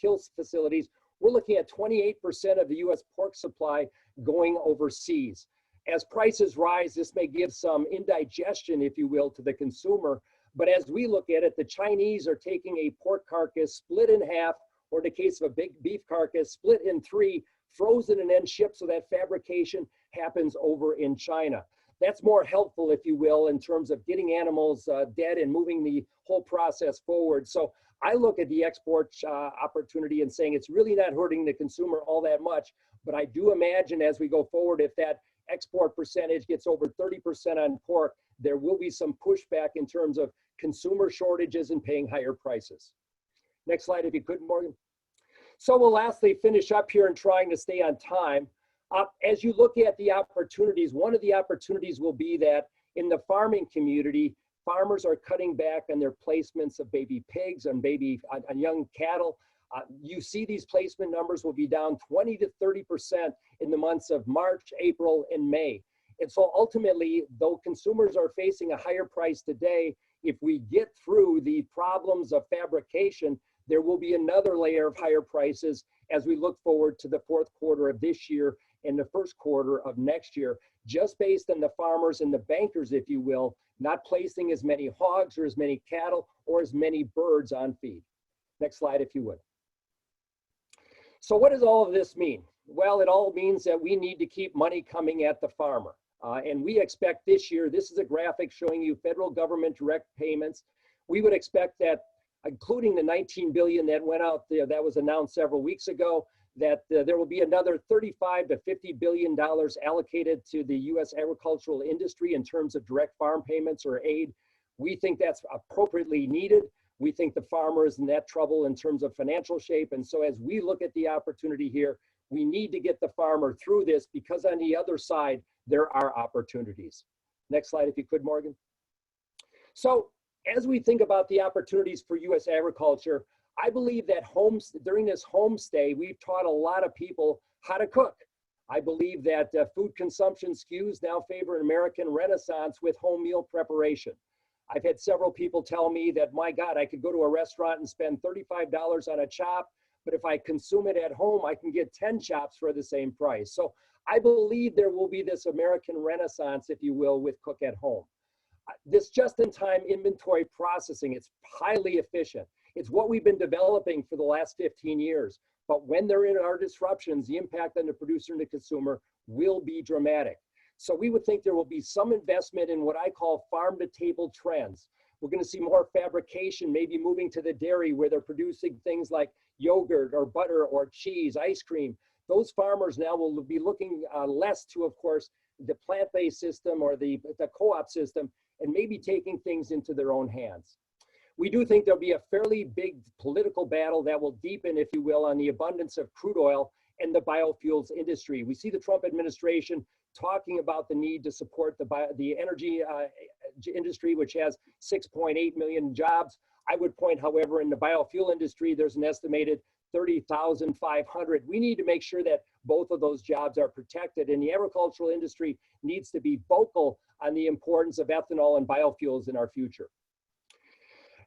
kill facilities, we're looking at 28% of the US pork supply going overseas. As prices rise, this may give some indigestion, if you will, to the consumer. But as we look at it, the Chinese are taking a pork carcass, split in half, or in the case of a big beef carcass, split in three, frozen and then shipped, so that fabrication happens over in China. That's more helpful, if you will, in terms of getting animals dead and moving the whole process forward. So I look at the export opportunity and saying it's really not hurting the consumer all that much. But I do imagine as we go forward, if that export percentage gets over 30% on pork, there will be some pushback in terms of consumer shortages and paying higher prices. Next slide, if you could, Morgan. So we'll lastly finish up here and trying to stay on time. As you look at the opportunities, one of the opportunities will be that in the farming community, farmers are cutting back on their placements of baby pigs and on young cattle. You see these placement numbers will be down 20 to 30% in the months of March, April, and May. And so ultimately, though consumers are facing a higher price today, if we get through the problems of fabrication, there will be another layer of higher prices as we look forward to the fourth quarter of this year and the first quarter of next year, just based on the farmers and the bankers, if you will, not placing as many hogs or as many cattle or as many birds on feed. Next slide, if you would. So what does all of this mean? Well, it all means that we need to keep money coming at the farmer. And we expect this year, this is a graphic showing you federal government direct payments. We would expect that, including the $19 billion that went out there, that was announced several weeks ago, that there will be another $35 to $50 billion allocated to the U.S. agricultural industry in terms of direct farm payments or aid. We think that's appropriately needed. We think the farmer is in that trouble in terms of financial shape. And so as we look at the opportunity here, we need to get the farmer through this, because on the other side, there are opportunities. Next slide, if you could, Morgan. So as we think about the opportunities for U.S. agriculture, I believe that during this homestay, we've taught a lot of people how to cook. I believe that food consumption skews now favor an American renaissance with home meal preparation. I've had several people tell me that, my God, I could go to a restaurant and spend $35 on a chop, but if I consume it at home, I can get 10 chops for the same price. So I believe there will be this American renaissance, if you will, with cook at home. This just-in-time inventory processing, it's highly efficient. It's what we've been developing for the last 15 years. But when there are disruptions, the impact on the producer and the consumer will be dramatic. So we would think there will be some investment in what I call farm-to-table trends. We're going to see more fabrication, maybe moving to the dairy where they're producing things like yogurt or butter or cheese, ice cream. Those farmers now will be looking less to, of course, the plant-based system or the co-op system, and maybe taking things into their own hands. We do think there'll be a fairly big political battle that will deepen, if you will, on the abundance of crude oil and the biofuels industry. We see the Trump administration talking about the need to support the energy industry, which has 6.8 million jobs. I would point, however, in the biofuel industry, there's an estimated 30,500. We need to make sure that both of those jobs are protected, and the agricultural industry needs to be vocal on the importance of ethanol and biofuels in our future.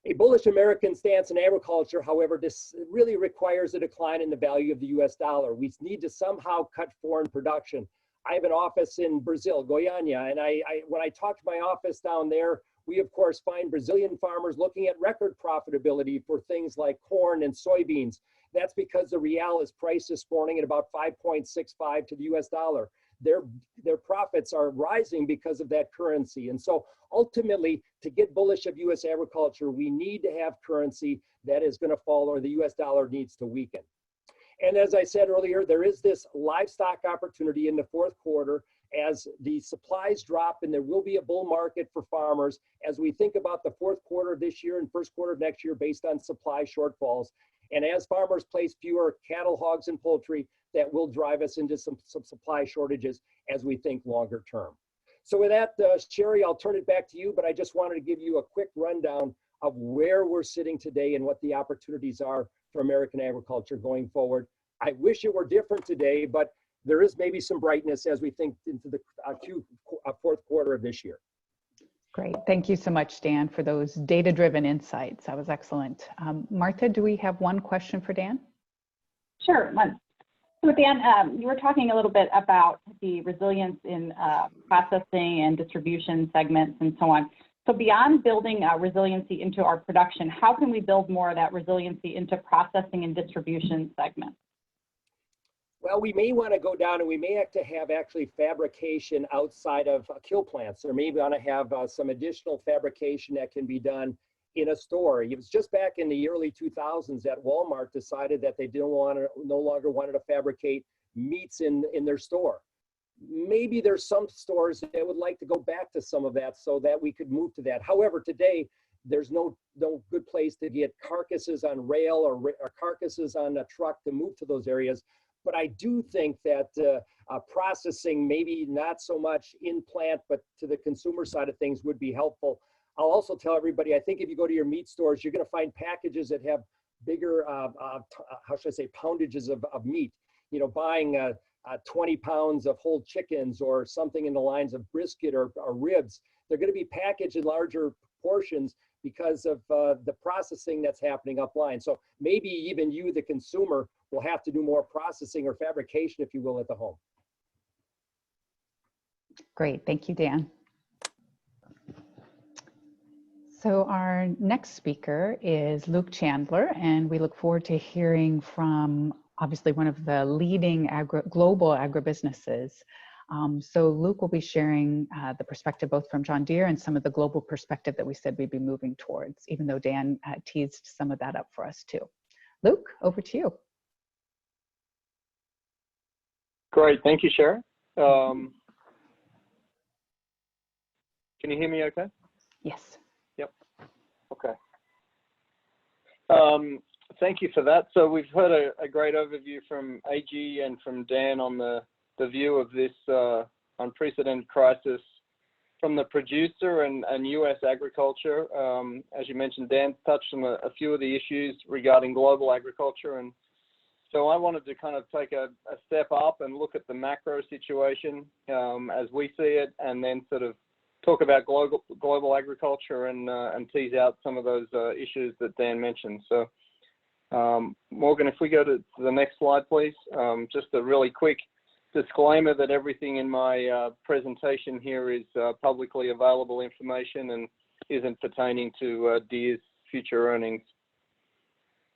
A bullish American stance in agriculture, however, this really requires a decline in the value of the US dollar. We need to somehow cut foreign production. I have an office in Brazil, Goiânia, and when I talk to my office down there, we of course find Brazilian farmers looking at record profitability for things like corn and soybeans. That's because the real is priced this morning at about 5.65 to the US dollar. Their profits are rising because of that currency. And so ultimately, to get bullish of US agriculture, we need to have currency that is going to fall, or the US dollar needs to weaken. And as I said earlier, there is this livestock opportunity in the fourth quarter as the supplies drop, and there will be a bull market for farmers as we think about the fourth quarter of this year and first quarter of next year based on supply shortfalls. And as farmers place fewer cattle, hogs, and poultry, that will drive us into some supply shortages as we think longer term. So with that, Sherry, I'll turn it back to you, but I just wanted to give you a quick rundown of where we're sitting today and what the opportunities are for American agriculture going forward. I wish it were different today, but there is maybe some brightness as we think into the fourth quarter of this year. Great. Thank you so much, Dan, for those data-driven insights. That was excellent. Martha, do we have one question for Dan? Sure. So Dan, you were talking a little bit about the resilience in processing and distribution segments and so on. So beyond building resiliency into our production, how can we build more of that resiliency into processing and distribution segments? Well, we may want to go down and we may have to have actually fabrication outside of kill plants, or maybe want to have some additional fabrication that can be done in a store. It was just back in the early 2000s that Walmart decided that they no longer wanted to fabricate meats in their store. Maybe there's some stores that would like to go back to some of that so that we could move to that. However, today, there's no good place to get carcasses on rail or carcasses on a truck to move to those areas. But I do think that processing, maybe not so much in plant, but to the consumer side of things would be helpful. I'll also tell everybody, I think if you go to your meat stores, you're going to find packages that have bigger, how should I say, poundages of meat. You know, buying 20 pounds of whole chickens or something in the lines of brisket or ribs, they're going to be packaged in larger portions because of the processing that's happening upline. So maybe even you, the consumer, will have to do more processing or fabrication, if you will, at the home. Great, thank you, Dan. So our next speaker is Luke Chandler, and we look forward to hearing from obviously one of the leading global agribusinesses. So Luke will be sharing the perspective both from John Deere and some of the global perspective that we said we'd be moving towards, even though Dan teased some of that up for us too. Luke, over to you. Great, thank you, Sherry. Can you hear me okay? Yes. Yep, okay. Thank you for that. So we've heard a great overview from AG and from Dan on the view of this unprecedented crisis from the producer and U.S. agriculture. As you mentioned, Dan touched on a few of the issues regarding global agriculture. And so I wanted to kind of take a step up and look at the macro situation as we see it, and then sort of talk about global agriculture and tease out some of those issues that Dan mentioned. So Morgan, if we go to the next slide, please. Just a really quick disclaimer that everything in my presentation here is publicly available information and isn't pertaining to Deere's future earnings.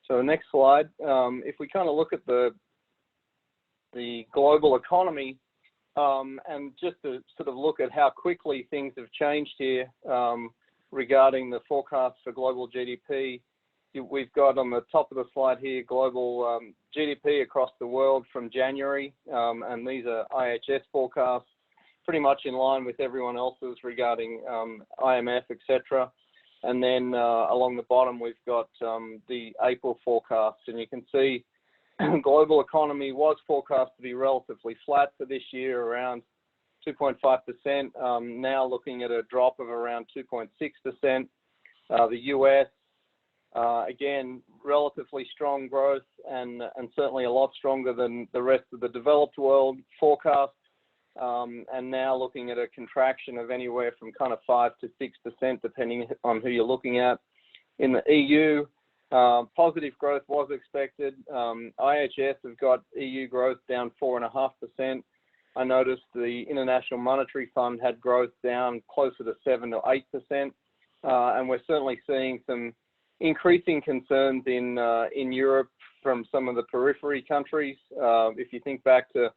So next slide. If we kind of look at the global economy and just to sort of look at how quickly things have changed here regarding the forecast for global GDP. We've got on the top of the slide here global GDP across the world from January, and these are IHS forecasts, pretty much in line with everyone else's regarding IMF, etc. And then along the bottom we've got the April forecast, and you can see global economy was forecast to be relatively flat for this year, around 2.5%. Now looking at a drop of around 2.6%. The US. Again, relatively strong growth and certainly a lot stronger than the rest of the developed world forecast, and now looking at a contraction of anywhere from kind of 5 to 6% depending on who you're looking at. In the EU, positive growth was expected. IHS have got EU growth down 4.5%. I noticed the International Monetary Fund had growth down closer to 7 to 8%, and we're certainly seeing some increasing concerns in Europe from some of the periphery countries. If you think back to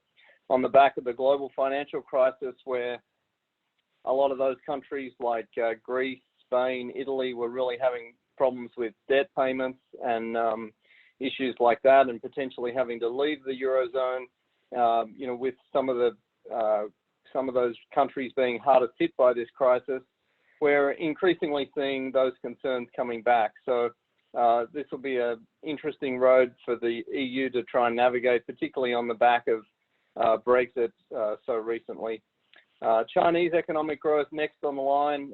on the back of the global financial crisis, where a lot of those countries like Greece, Spain, Italy were really having problems with debt payments, and issues like that, and potentially having to leave the Eurozone, with some of those countries being hardest hit by this crisis, we're increasingly seeing those concerns coming back. So this will be an interesting road for the EU to try and navigate, particularly on the back of Brexit so recently. Chinese economic growth next on the line.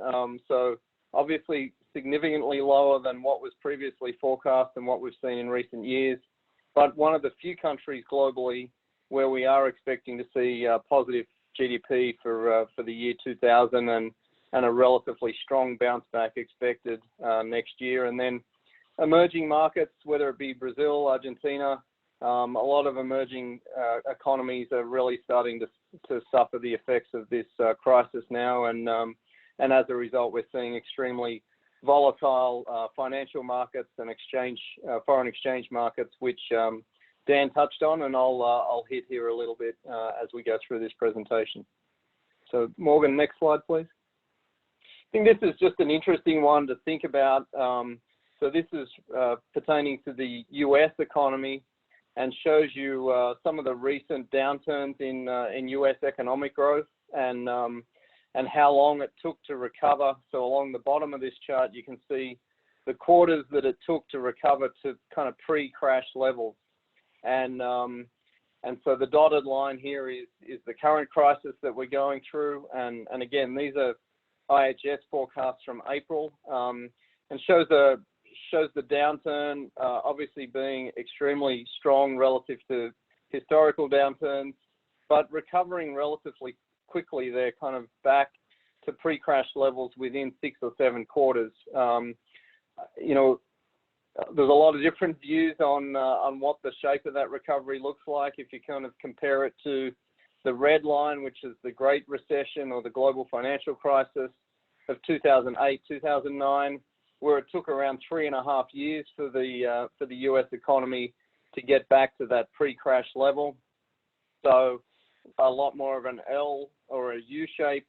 So obviously significantly lower than what was previously forecast and what we've seen in recent years, but one of the few countries globally where we are expecting to see positive GDP for the year 2000 and a relatively strong bounce back expected next year. And then emerging markets, whether it be Brazil, Argentina, a lot of emerging economies are really starting to suffer the effects of this crisis now, and as a result, we're seeing extremely volatile financial markets and foreign exchange markets, which Dan touched on, and I'll hit here a little bit as we go through this presentation. So Morgan, next slide, please. I think this is just an interesting one to think about. So this is pertaining to the US economy and shows you some of the recent downturns in US economic growth and how long it took to recover. So along the bottom of this chart, you can see the quarters that it took to recover to kind of pre-crash levels. And so the dotted line here is the current crisis that we're going through. And again, these are IHS forecasts from April, and shows the downturn obviously being extremely strong relative to historical downturns, but recovering relatively quickly. They're kind of back to pre-crash levels within 6 or 7 quarters. There's a lot of different views on what the shape of that recovery looks like. If you kind of compare it to the red line, which is the Great Recession or the global financial crisis of 2008, 2009, where it took around 3.5 years for the US economy to get back to that pre-crash level. So a lot more of an L or a U-shape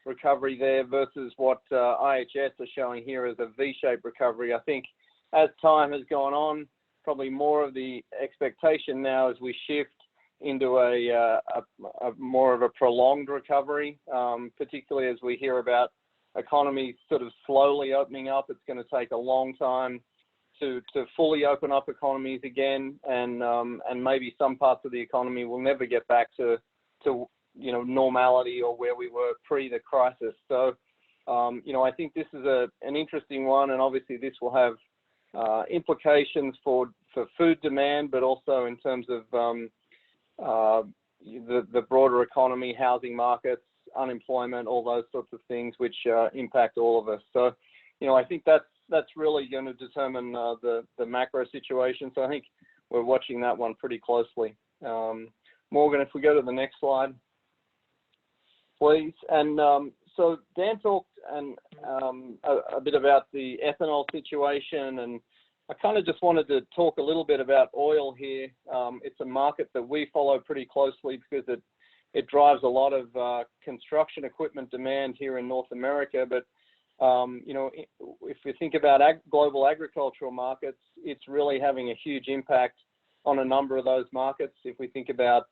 recovery there versus what IHS are showing here as a V-shaped recovery. I think as time has gone on, probably more of the expectation now as we shift into a more of a prolonged recovery, particularly as we hear about economies sort of slowly opening up. It's going to take a long time to fully open up economies again, and maybe some parts of the economy will never get back to normality or where we were pre the crisis. So I think this is an interesting one, and obviously this will have implications for food demand, but also in terms of the broader economy, housing markets, unemployment, all those sorts of things which impact all of us. So I think that's really going to determine the macro situation. So I think we're watching that one pretty closely. Morgan, if we go to the next slide, please. And so Dan talked a bit about the ethanol situation, and I kind of just wanted to talk a little bit about oil here. It's a market that we follow pretty closely because it drives a lot of construction equipment demand here in North America. But if we think about global agricultural markets, it's really having a huge impact on a number of those markets. If we think about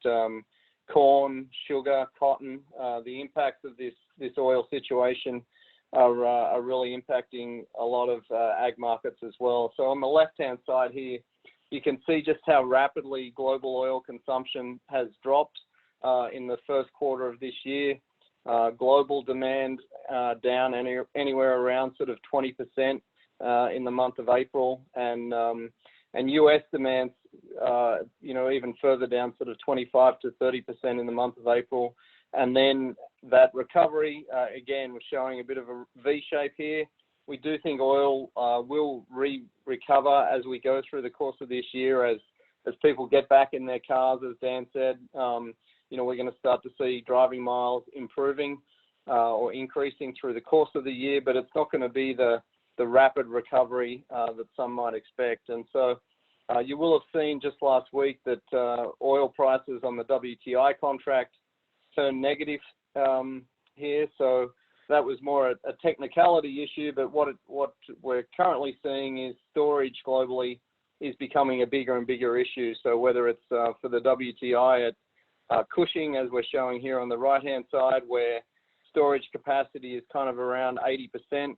corn, sugar, cotton, the impacts of this oil situation are really impacting a lot of ag markets as well. So on the left-hand side here, you can see just how rapidly global oil consumption has dropped in the first quarter of this year. Global demand down anywhere around sort of 20% in the month of April, and US demand even further down, sort of 25 to 30% in the month of April. And then that recovery again was showing a bit of a V shape here. We do think oil will recover as we go through the course of this year, as people get back in their cars, as Dan said. We're going to start to see driving miles improving or increasing through the course of the year, but it's not going to be the rapid recovery that some might expect. And so you will have seen just last week that oil prices on the WTI contract turned negative here. So that was more a technicality issue, but what we're currently seeing is storage globally is becoming a bigger and bigger issue. So whether it's for the WTI at Cushing, as we're showing here on the right-hand side, where storage capacity is kind of around 80%.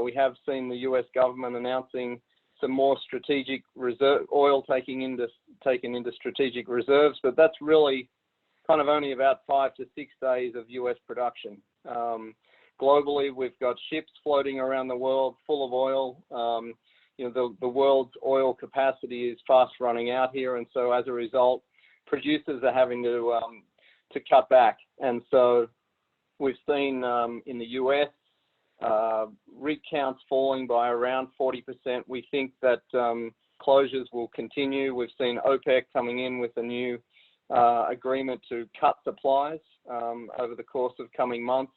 We have seen the US government announcing some more strategic reserve oil taken into strategic reserves, but that's really kind of only about 5 to 6 days of US production. Globally, we've got ships floating around the world full of oil. The world's oil capacity is fast running out here, and so as a result, producers are having to cut back. And so we've seen in the US rig counts falling by around 40%. We think that closures will continue. We've seen OPEC coming in with a new agreement to cut supplies over the course of coming months.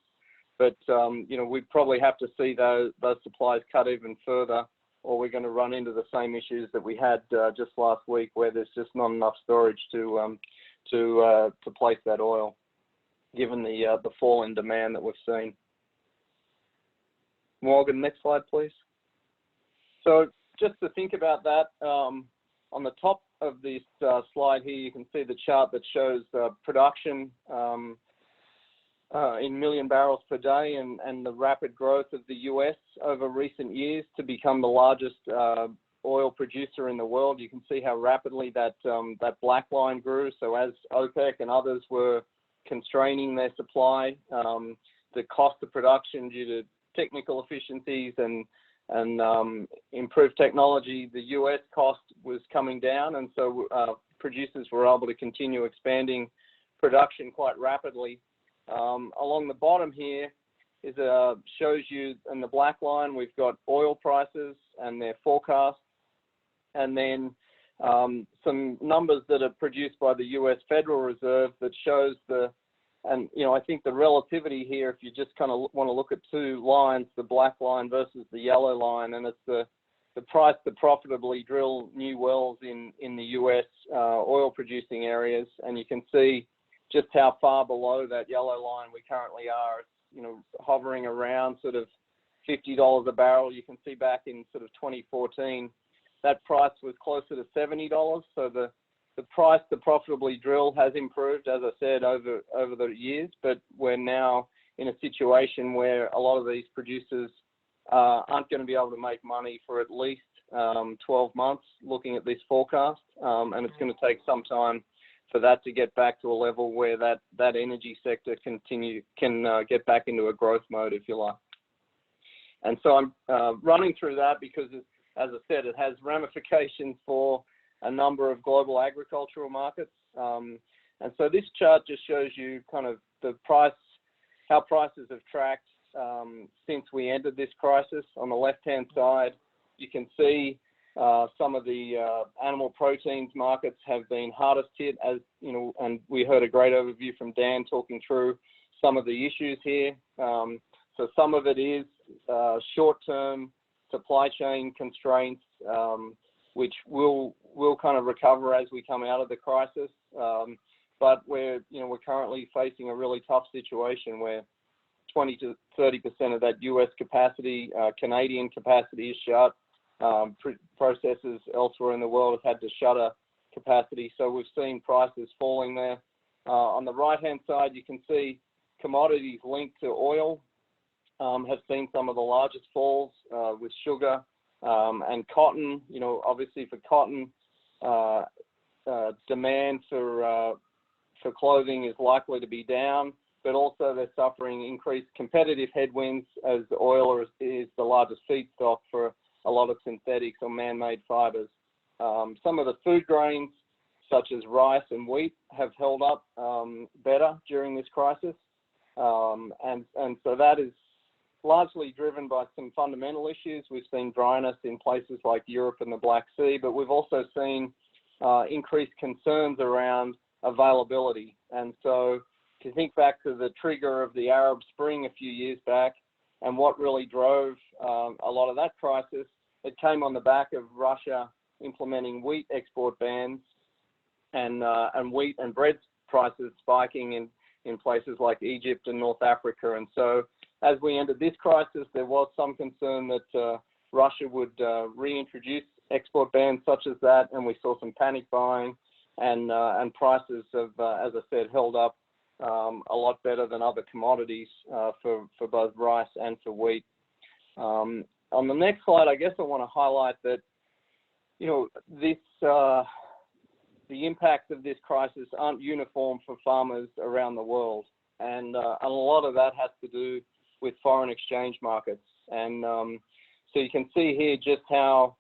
But we probably have to see those supplies cut even further, or we're going to run into the same issues that we had just last week, where there's just not enough storage to place that oil, given the fall in demand that we've seen. Morgan, next slide, please. So just to think about that, on the top of this slide here, you can see the chart that shows production in million barrels per day and the rapid growth of the US over recent years to become the largest oil producer in the world. You can see how rapidly that black line grew. So as OPEC and others were constraining their supply, the cost of production due to technical efficiencies and improved technology, the US cost was coming down, and so producers were able to continue expanding production quite rapidly. Along the bottom here is shows you in the black line we've got oil prices and their forecasts, and then some numbers that are produced by the US Federal Reserve that shows I think the relativity here, if you just kind of want to look at two lines, the black line versus the yellow line, and it's the price to profitably drill new wells in the US oil producing areas, and you can see just how far below that yellow line we currently are. It's, hovering around sort of $50 a barrel. You can see back in sort of 2014, that price was closer to $70. So the price to profitably drill has improved, as I said, over the years, but we're now in a situation where a lot of these producers aren't going to be able to make money for at least 12 months looking at this forecast, and it's going to take some time for that to get back to a level where that energy sector can get back into a growth mode, if you like. And so I'm running through that because, as I said, it has ramifications for a number of global agricultural markets. And so this chart just shows you kind of how prices have tracked since we entered this crisis. On the left-hand side, you can see some of the animal proteins markets have been hardest hit, and we heard a great overview from Dan talking through some of the issues here. So some of it is short-term supply chain constraints, which will kind of recover as we come out of the crisis. But we're currently facing a really tough situation where 20 to 30% of that US capacity, Canadian capacity, is shut. Processors elsewhere in the world have had to shutter capacity, so we've seen prices falling there. On the right-hand side, you can see commodities linked to oil have seen some of the largest falls, with sugar and cotton. Obviously for cotton, demand for clothing is likely to be down, but also they're suffering increased competitive headwinds as the oil is the largest feedstock for a lot of synthetics or man-made fibers. Some of the food grains, such as rice and wheat, have held up better during this crisis. And so that is largely driven by some fundamental issues. We've seen dryness in places like Europe and the Black Sea, but we've also seen increased concerns around availability. And so if you think back to the trigger of the Arab Spring a few years back, and what really drove a lot of that crisis, it came on the back of Russia implementing wheat export bans and wheat and bread prices spiking in places like Egypt and North Africa. And so as we entered this crisis, there was some concern that Russia would reintroduce export bans such as that, and we saw some panic buying, and prices have, as I said, held up a lot better than other commodities for both rice and for wheat. On the next slide, I guess I want to highlight that, this the impacts of this crisis aren't uniform for farmers around the world, and a lot of that has to do with foreign exchange markets. And so you can see here just how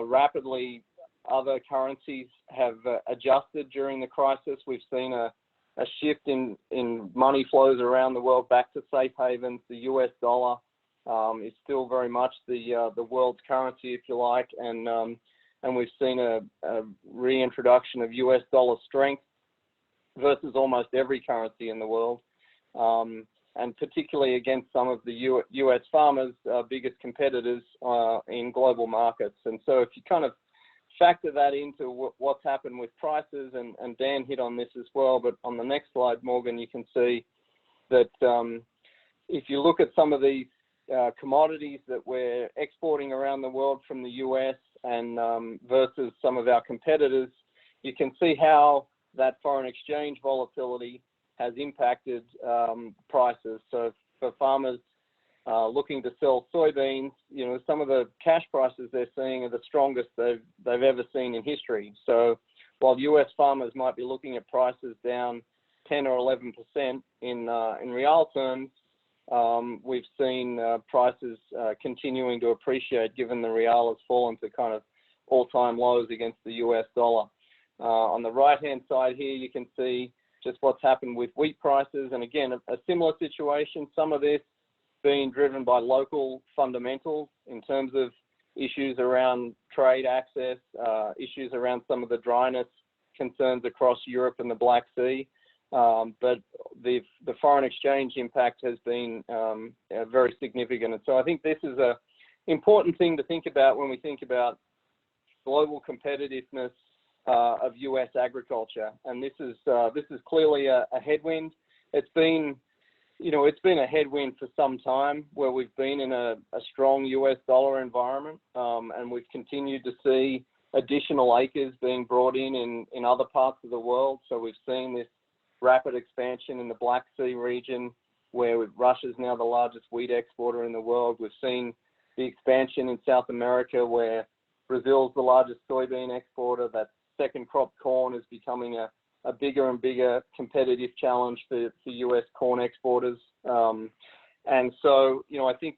rapidly other currencies have adjusted during the crisis. We've seen a shift in money flows around the world back to safe havens. The US dollar is still very much the world's currency, if you like, and we've seen a reintroduction of US dollar strength versus almost every currency in the world, and particularly against some of the US farmers' biggest competitors in global markets. And so if you kind of factor that into what's happened with prices, and Dan hit on this as well, but on the next slide, Morgan, you can see that if you look at some of these commodities that we're exporting around the world from the US and versus some of our competitors, you can see how that foreign exchange volatility has impacted prices. So for farmers looking to sell soybeans, some of the cash prices they're seeing are the strongest they've ever seen in history. So while US farmers might be looking at prices down 10 or 11% in real terms, we've seen prices continuing to appreciate, given the real has fallen to kind of all-time lows against the US dollar. On the right-hand side here, you can see just what's happened with wheat prices. And again, a similar situation, some of this being driven by local fundamentals in terms of issues around trade access, issues around some of the dryness concerns across Europe and the Black Sea. But the foreign exchange impact has been very significant. And so I think this is an important thing to think about when we think about global competitiveness of US agriculture. And this is clearly a headwind. It's been a headwind for some time, where we've been in a strong US dollar environment, and we've continued to see additional acres being brought in other parts of the world. So we've seen this rapid expansion in the Black Sea region, where Russia's now the largest wheat exporter in the world. We've seen the expansion in South America, where Brazil's the largest soybean exporter. That second crop corn is becoming a bigger and bigger competitive challenge for US corn exporters. And so, I think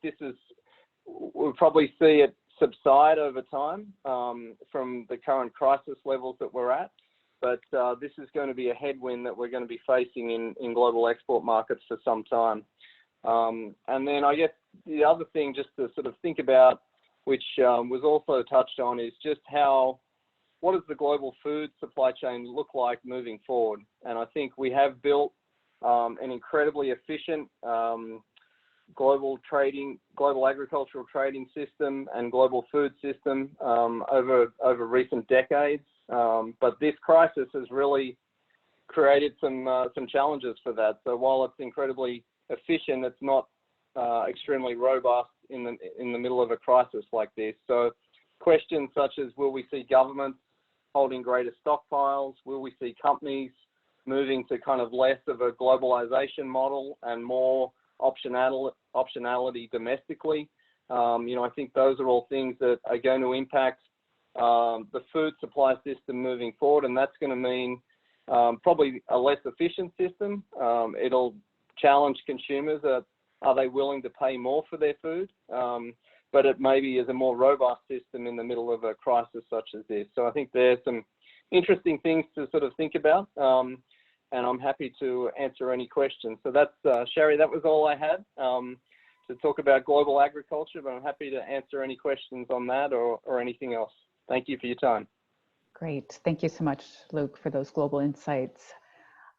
we'll probably see it subside over time from the current crisis levels that we're at. But this is going to be a headwind that we're going to be facing in global export markets for some time. And then I guess the other thing just to sort of think about, which was also touched on, is just what does the global food supply chain look like moving forward? And I think we have built an incredibly efficient global agricultural trading system and global food system over recent decades. But this crisis has really created some challenges for that. So while it's incredibly efficient, it's not extremely robust in the middle of a crisis like this. So questions such as, will we see governments holding greater stockpiles? Will we see companies moving to kind of less of a globalization model and more optionality domestically? I think those are all things that are going to impact the food supply system moving forward, and that's going to mean probably a less efficient system. It'll challenge consumers. Are they willing to pay more for their food? But it maybe is a more robust system in the middle of a crisis such as this. So I think there's some interesting things to sort of think about, and I'm happy to answer any questions. So that's, Sherry, that was all I had to talk about global agriculture, but I'm happy to answer any questions on that or anything else. Thank you for your time. Great. Thank you so much, Luke, for those global insights.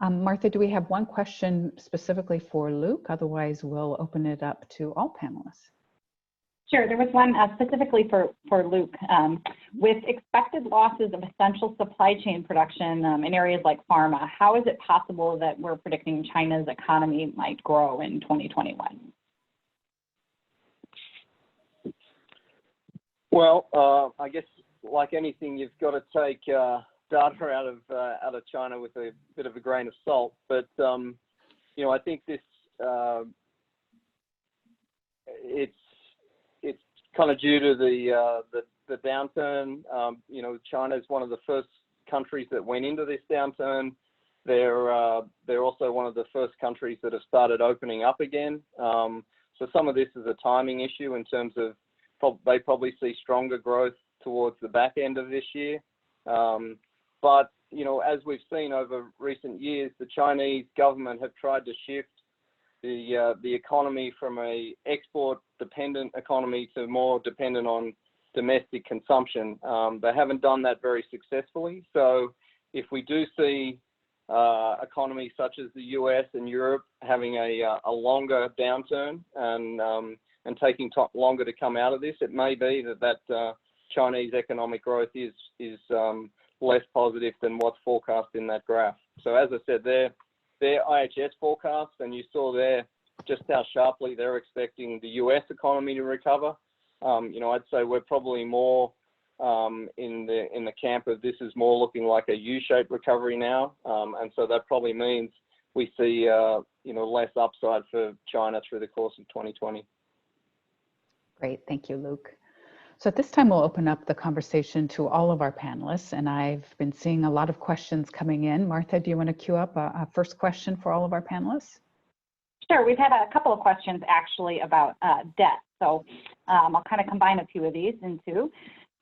Martha, do we have one question specifically for Luke? Otherwise, we'll open it up to all panelists. Sure, there was one specifically for Luke. With expected losses of essential supply chain production in areas like pharma, how is it possible that we're predicting China's economy might grow in 2021? Well, I guess like anything, you've got to take data out of China with a bit of a grain of salt. But you know, I think this it's kind of due to the downturn. You know, China is one of the first countries that went into this downturn. They're also one of the first countries that have started opening up again. So some of this is a timing issue in terms of they probably see stronger growth towards the back end of this year. But, you know, as we've seen over recent years, the Chinese government have tried to shift the economy from a export-dependent economy to more dependent on domestic consumption. They haven't done that very successfully. So if we do see economies such as the US and Europe having a longer downturn and taking longer to come out of this, it may be that Chinese economic growth is less positive than what's forecast in that graph. So as I said, they're IHS forecasts, and you saw there just how sharply they're expecting the US economy to recover. You know, I'd say we're probably more in the camp of this is more looking like a U-shaped recovery now, and so that probably means we see you know, less upside for China through the course of 2020. Great, thank you, Luke. So at this time, we'll open up the conversation to all of our panelists, and I've been seeing a lot of questions coming in. Martha, do you want to queue up a first question for all of our panelists? Sure, we've had a couple of questions actually about debt. So I'll kind of combine a few of these into.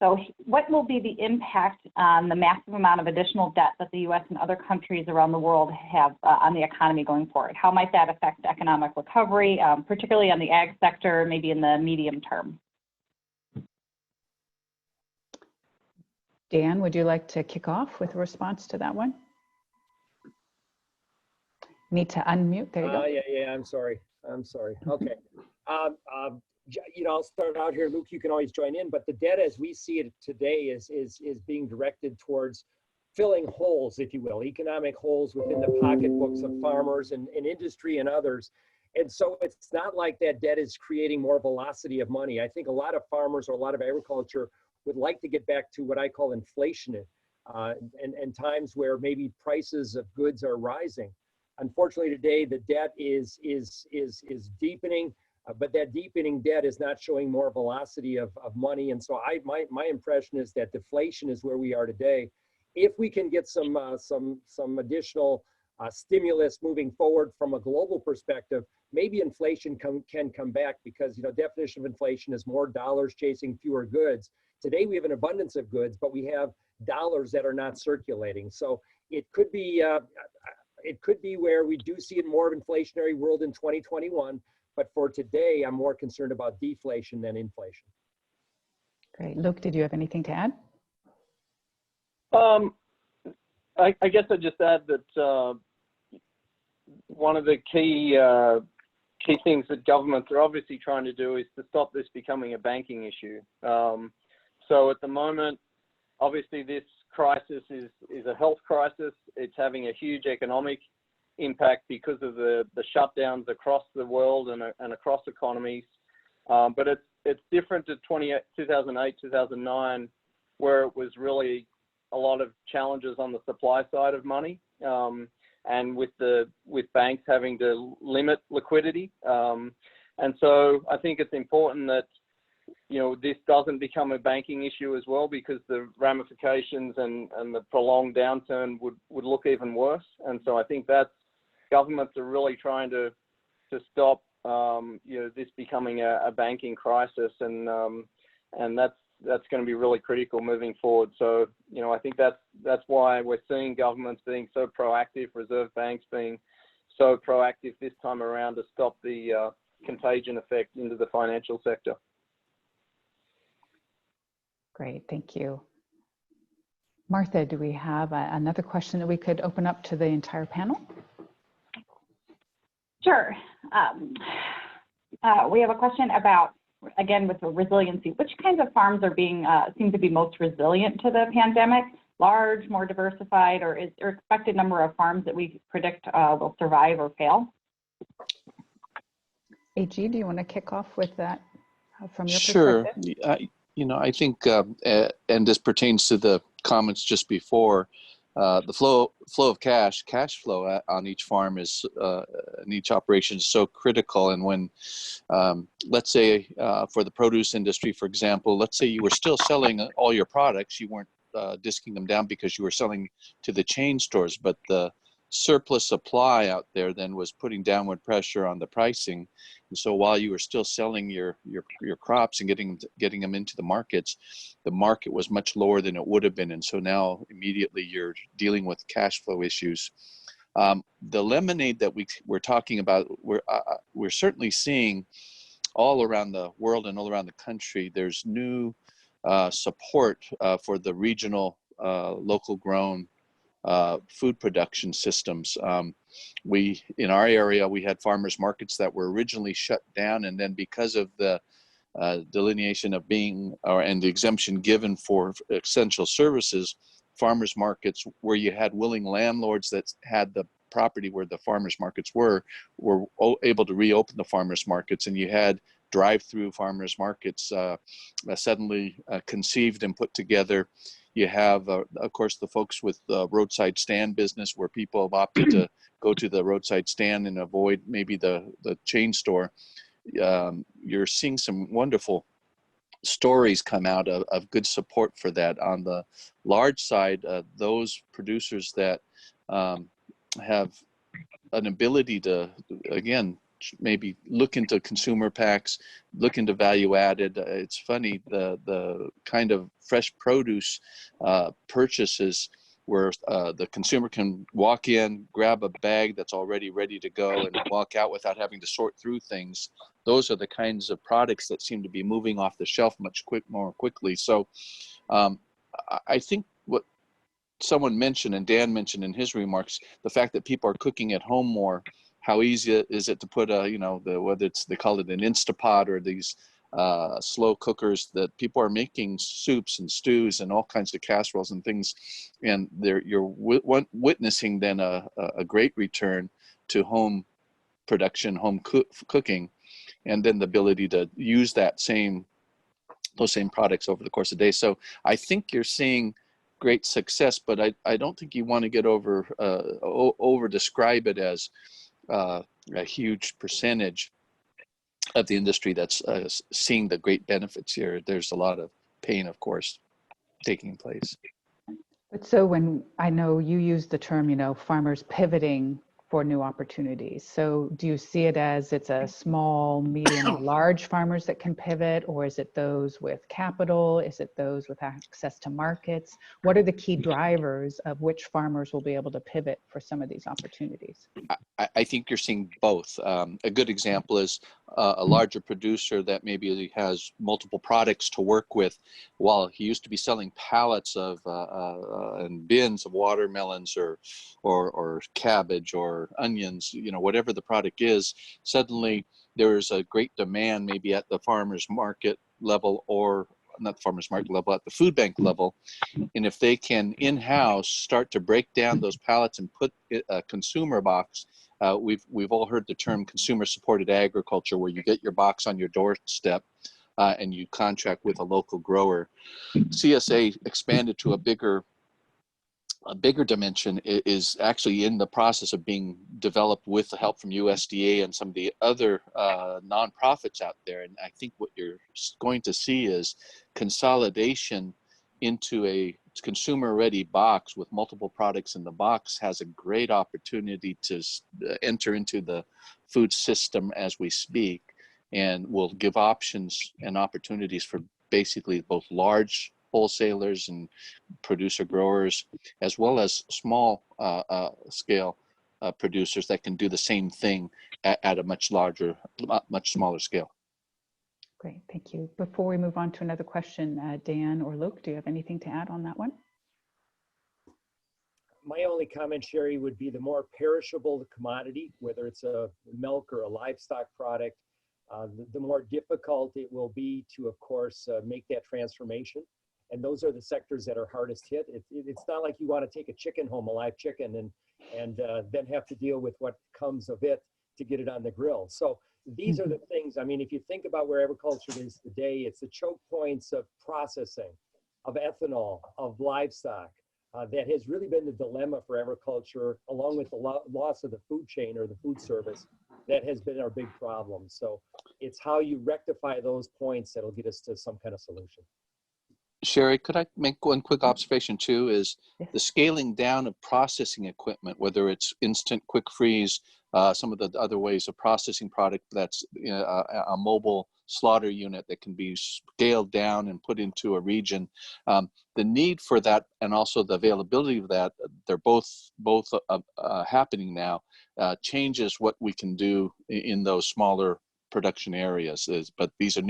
So what will be the impact on the massive amount of additional debt that the US and other countries around the world have on the economy going forward? How might that affect economic recovery, particularly on the ag sector, maybe in the medium term? Dan, would you like to kick off with a response to that one? Need to unmute, there you go. Yeah, I'm sorry. Okay. You know, I'll start out here. Luke, you can always join in, but the debt as we see it today is being directed towards filling holes, if you will, economic holes within the pocketbooks of farmers and industry and others. And so it's not like that debt is creating more velocity of money. I think a lot of farmers or a lot of agriculture would like to get back to what I call inflation and times where maybe prices of goods are rising. Unfortunately, today the debt is deepening. But that deepening debt is not showing more velocity of money. And so my impression is that deflation is where we are today. If we can get some additional stimulus moving forward from a global perspective, maybe inflation can come back, because, you know, definition of inflation is more dollars chasing fewer goods. Today we have an abundance of goods, but we have dollars that are not circulating. So it could be where we do see a more inflationary world in 2021. But for today, I'm more concerned about deflation than inflation. Great. Luke, did you have anything to add? I guess I'd just add that one of the key things that governments are obviously trying to do is to stop this becoming a banking issue. So at the moment, obviously this crisis is a health crisis. It's having a huge economic impact because of the shutdowns across the world and across economies. But it's different to 2008, 2009, where it was really a lot of challenges on the supply side of money, and with banks having to limit liquidity. And so I think it's important that, you know, this doesn't become a banking issue as well, because the ramifications and the prolonged downturn would look even worse. And so I think that's, governments are really trying to stop you know, this becoming a banking crisis, and that's going to be really critical moving forward. So, you know, I think that's why we're seeing governments being so proactive, reserve banks being so proactive this time around to stop the contagion effect into the financial sector. Great, thank you. Martha, do we have another question that we could open up to the entire panel? Sure. We have a question about, again, with the resiliency. Which kinds of farms are being seem to be most resilient to the pandemic? Large, more diversified, or is there expected number of farms that we predict will survive or fail? AG, do you want to kick off with that from your Sure. perspective? You know, I think, and this pertains to the comments just before, the flow of cash flow on each farm is, in each operation is so critical. And when, let's say for the produce industry, for example, let's say you were still selling all your products, you weren't disking them down because you were selling to the chain stores, but the surplus supply out there then was putting downward pressure on the pricing. And so while you were still selling your crops and getting them into the markets, the market was much lower than it would have been. And so now immediately you're dealing with cash flow issues. The lemonade that we're talking about, we're certainly seeing all around the world and all around the country. There's new support for the regional, local grown food production systems. In our area, we had farmers markets that were originally shut down, and then because of the delineation of and the exemption given for essential services, farmers markets where you had willing landlords that had the property where the farmers markets were able to reopen the farmers markets, and you had drive-through farmers markets suddenly conceived and put together. You have, of course, the folks with the roadside stand business where people have opted to go to the roadside stand and avoid maybe the chain store. You're seeing some wonderful stories come out of good support for that. On the large side, those producers that have an ability to, again, maybe look into consumer packs, look into value added. It's funny, the kind of fresh produce purchases where the consumer can walk in, grab a bag that's already ready to go and walk out without having to sort through things. Those are the kinds of products that seem to be moving off the shelf more quickly. So I think what someone mentioned, and Dan mentioned in his remarks, the fact that people are cooking at home more. How easy is it to put whether they call it an Instapot or these slow cookers that people are making soups and stews and all kinds of casseroles and things, and you're witnessing then a great return to home production, home cooking, and then the ability to use those same products over the course of the day. So I think you're seeing great success, but I don't think you want to get over describe it as a huge percentage of the industry that's seeing the great benefits here. There's a lot of pain, of course, taking place. But so when I know you use the term, farmers pivoting for new opportunities. So do you see it as it's a small, medium, or large farmers that can pivot, or is it those with capital? Is it those with access to markets? What are the key drivers of which farmers will be able to pivot for some of these opportunities? I think you're seeing both. A good example is a larger producer that maybe has multiple products to work with. While he used to be selling pallets of and bins of watermelons or cabbage or onions, whatever the product is, suddenly there is a great demand maybe at the farmer's market level, or not the farmer's market level, at the food bank level. And if they can in-house start to break down those pallets and put a consumer box, we've all heard the term consumer supported agriculture, where you get your box on your doorstep and you contract with a local grower. CSA expanded to a bigger dimension, is actually in the process of being developed with the help from USDA and some of the other nonprofits out there. And I think what you're going to see is consolidation into a consumer-ready box with multiple products in the box has a great opportunity to enter into the food system as we speak, and will give options and opportunities for basically both large wholesalers and producer growers, as well as small scale producers that can do the same thing at a much smaller scale. Great, thank you. Before we move on to another question, Dan or Luke, do you have anything to add on that one? My only comment, Sherry, would be the more perishable the commodity, whether it's a milk or a livestock product, the more difficult it will be to, of course, make that transformation. And those are the sectors that are hardest hit. It's not like you want to take a chicken home, a live chicken, and then have to deal with what comes of it to get it on the grill. So these are the things, I mean, if you think about where agriculture is today, it's the choke points of processing, of ethanol, of livestock. That has really been the dilemma for agriculture, along with the loss of the food chain or the food service. That has been our big problem. So it's how you rectify those points that'll get us to some kind of solution. Sherry, could I make one quick observation too? Is the scaling down of processing equipment, whether it's instant quick freeze, some of the other ways of processing product that's a mobile slaughter unit that can be scaled down and put into a region. The need for that and also the availability of that, they're both happening now, changes what we can do in those smaller production areas. But these are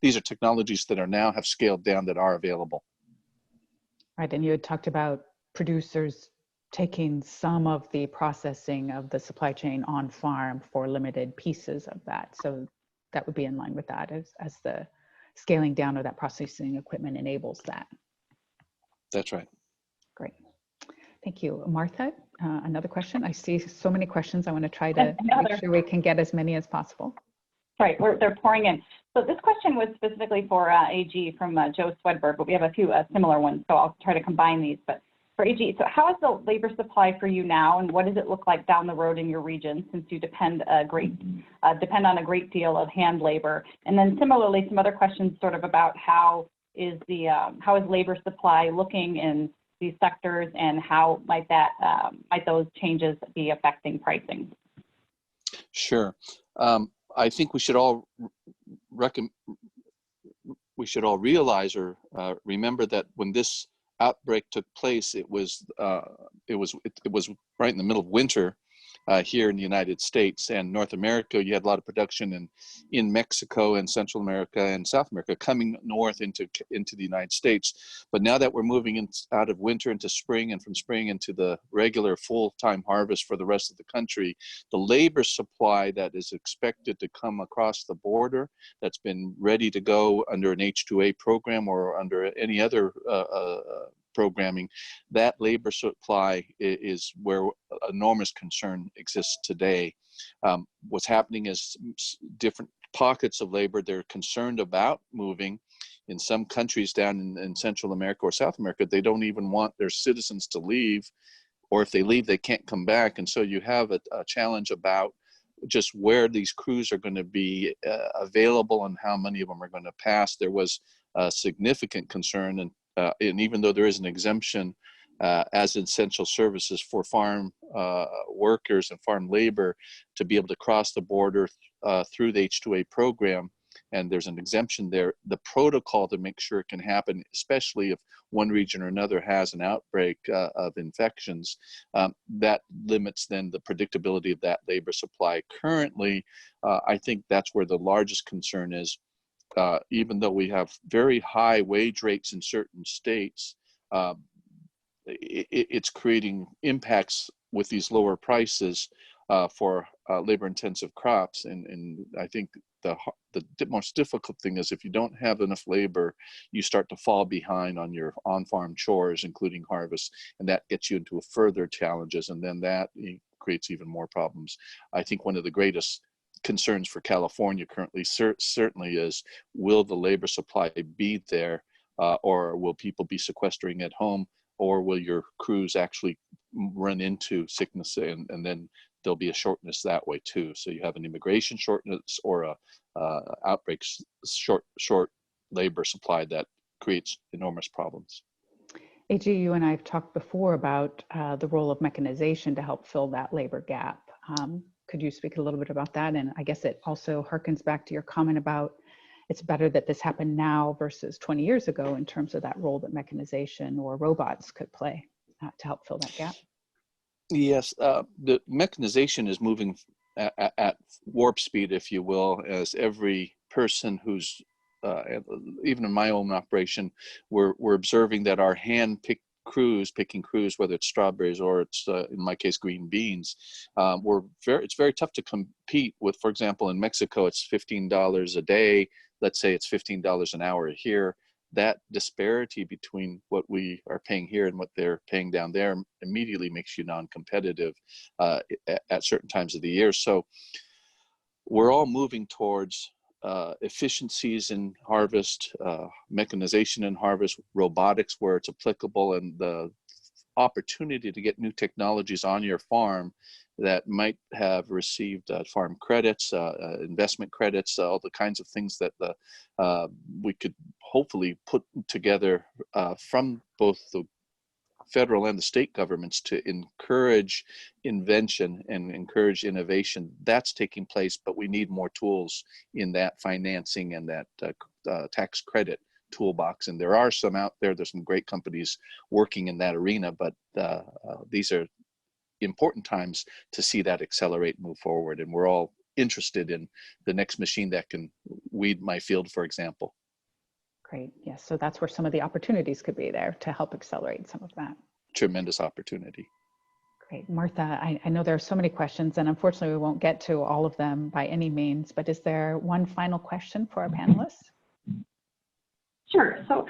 these are technologies that are now have scaled down that are available. Right, and you had talked about producers taking some of the processing of the supply chain on farm for limited pieces of that. So that would be in line with that as the scaling down of that processing equipment enables that. That's right. Great. Thank you. Martha, another question. I see so many questions. I want to try to make sure we can get as many as possible. Right, they're pouring in. So this question was specifically for AG from Joe Swedberg, but we have a few similar ones, so I'll try to combine these. But for AG, so how is the labor supply for you now, and what does it look like down the road in your region, since you depend on a great deal of hand labor? And then similarly, some other questions sort of about how is labor supply looking in these sectors, and how might those changes be affecting pricing? Sure. I think we should all realize or remember that when this outbreak took place, it was right in the middle of winter here in the United States and North America. You had a lot of production in Mexico and Central America and South America coming north into the United States. But now that we're moving out of winter into spring, and from spring into the regular full-time harvest for the rest of the country, the labor supply that is expected to come across the border, that's been ready to go under an H-2A program or under any other programming, that labor supply is where enormous concern exists today. What's happening is different pockets of labor they're concerned about moving. In some countries down in Central America or South America, they don't even want their citizens to leave, or if they leave, they can't come back. And so you have a challenge about just where these crews are going to be available and how many of them are going to pass. There was a significant concern, and even though there is an exemption as essential services for farm workers and farm labor to be able to cross the border through the H-2A program, and there's an exemption there, the protocol to make sure it can happen, especially if one region or another has an outbreak of infections, that limits then the predictability of that labor supply. Currently, I think that's where the largest concern is. Even though we have very high wage rates in certain states, it's creating impacts with these lower prices for labor-intensive crops. And I think the most difficult thing is if you don't have enough labor, you start to fall behind on your on-farm chores, including harvest, and that gets you into further challenges, and then that creates even more problems. I think one of the greatest concerns for California currently certainly is, will the labor supply be there, or will people be sequestering at home, or will your crews actually run into sickness, and then there'll be a shortness that way too. So you have an immigration shortness or a outbreak short labor supply that creates enormous problems. AG, you and I have talked before about the role of mechanization to help fill that labor gap. Could you speak a little bit about that? And I guess it also harkens back to your comment about it's better that this happened now versus 20 years ago in terms of that role that mechanization or robots could play to help fill that gap. Yes, the mechanization is moving at warp speed, if you will, as every person who's, even in my own operation, we're observing that our hand-picked picking crews, whether it's strawberries or it's, in my case, green beans, it's very tough to compete with. For example, in Mexico, it's $15 a day. Let's say it's $15 an hour here. That disparity between what we are paying here and what they're paying down there immediately makes you non-competitive at certain times of the year. So we're all moving towards efficiencies in harvest, mechanization in harvest, robotics where it's applicable, and the opportunity to get new technologies on your farm that might have received farm credits, investment credits, all the kinds of things that we could hopefully put together from both the federal and the state governments to encourage invention and encourage innovation. That's taking place, but we need more tools in that financing and that tax credit toolbox. And there are some out there. There's some great companies working in that arena, but these are important times to see that accelerate and move forward. And we're all interested in the next machine that can weed my field, for example. Great. Yes. So that's where some of the opportunities could be there to help accelerate some of that. Tremendous opportunity. Great. Martha, I know there are so many questions, and unfortunately we won't get to all of them by any means, but is there one final question for our panelists? Sure. So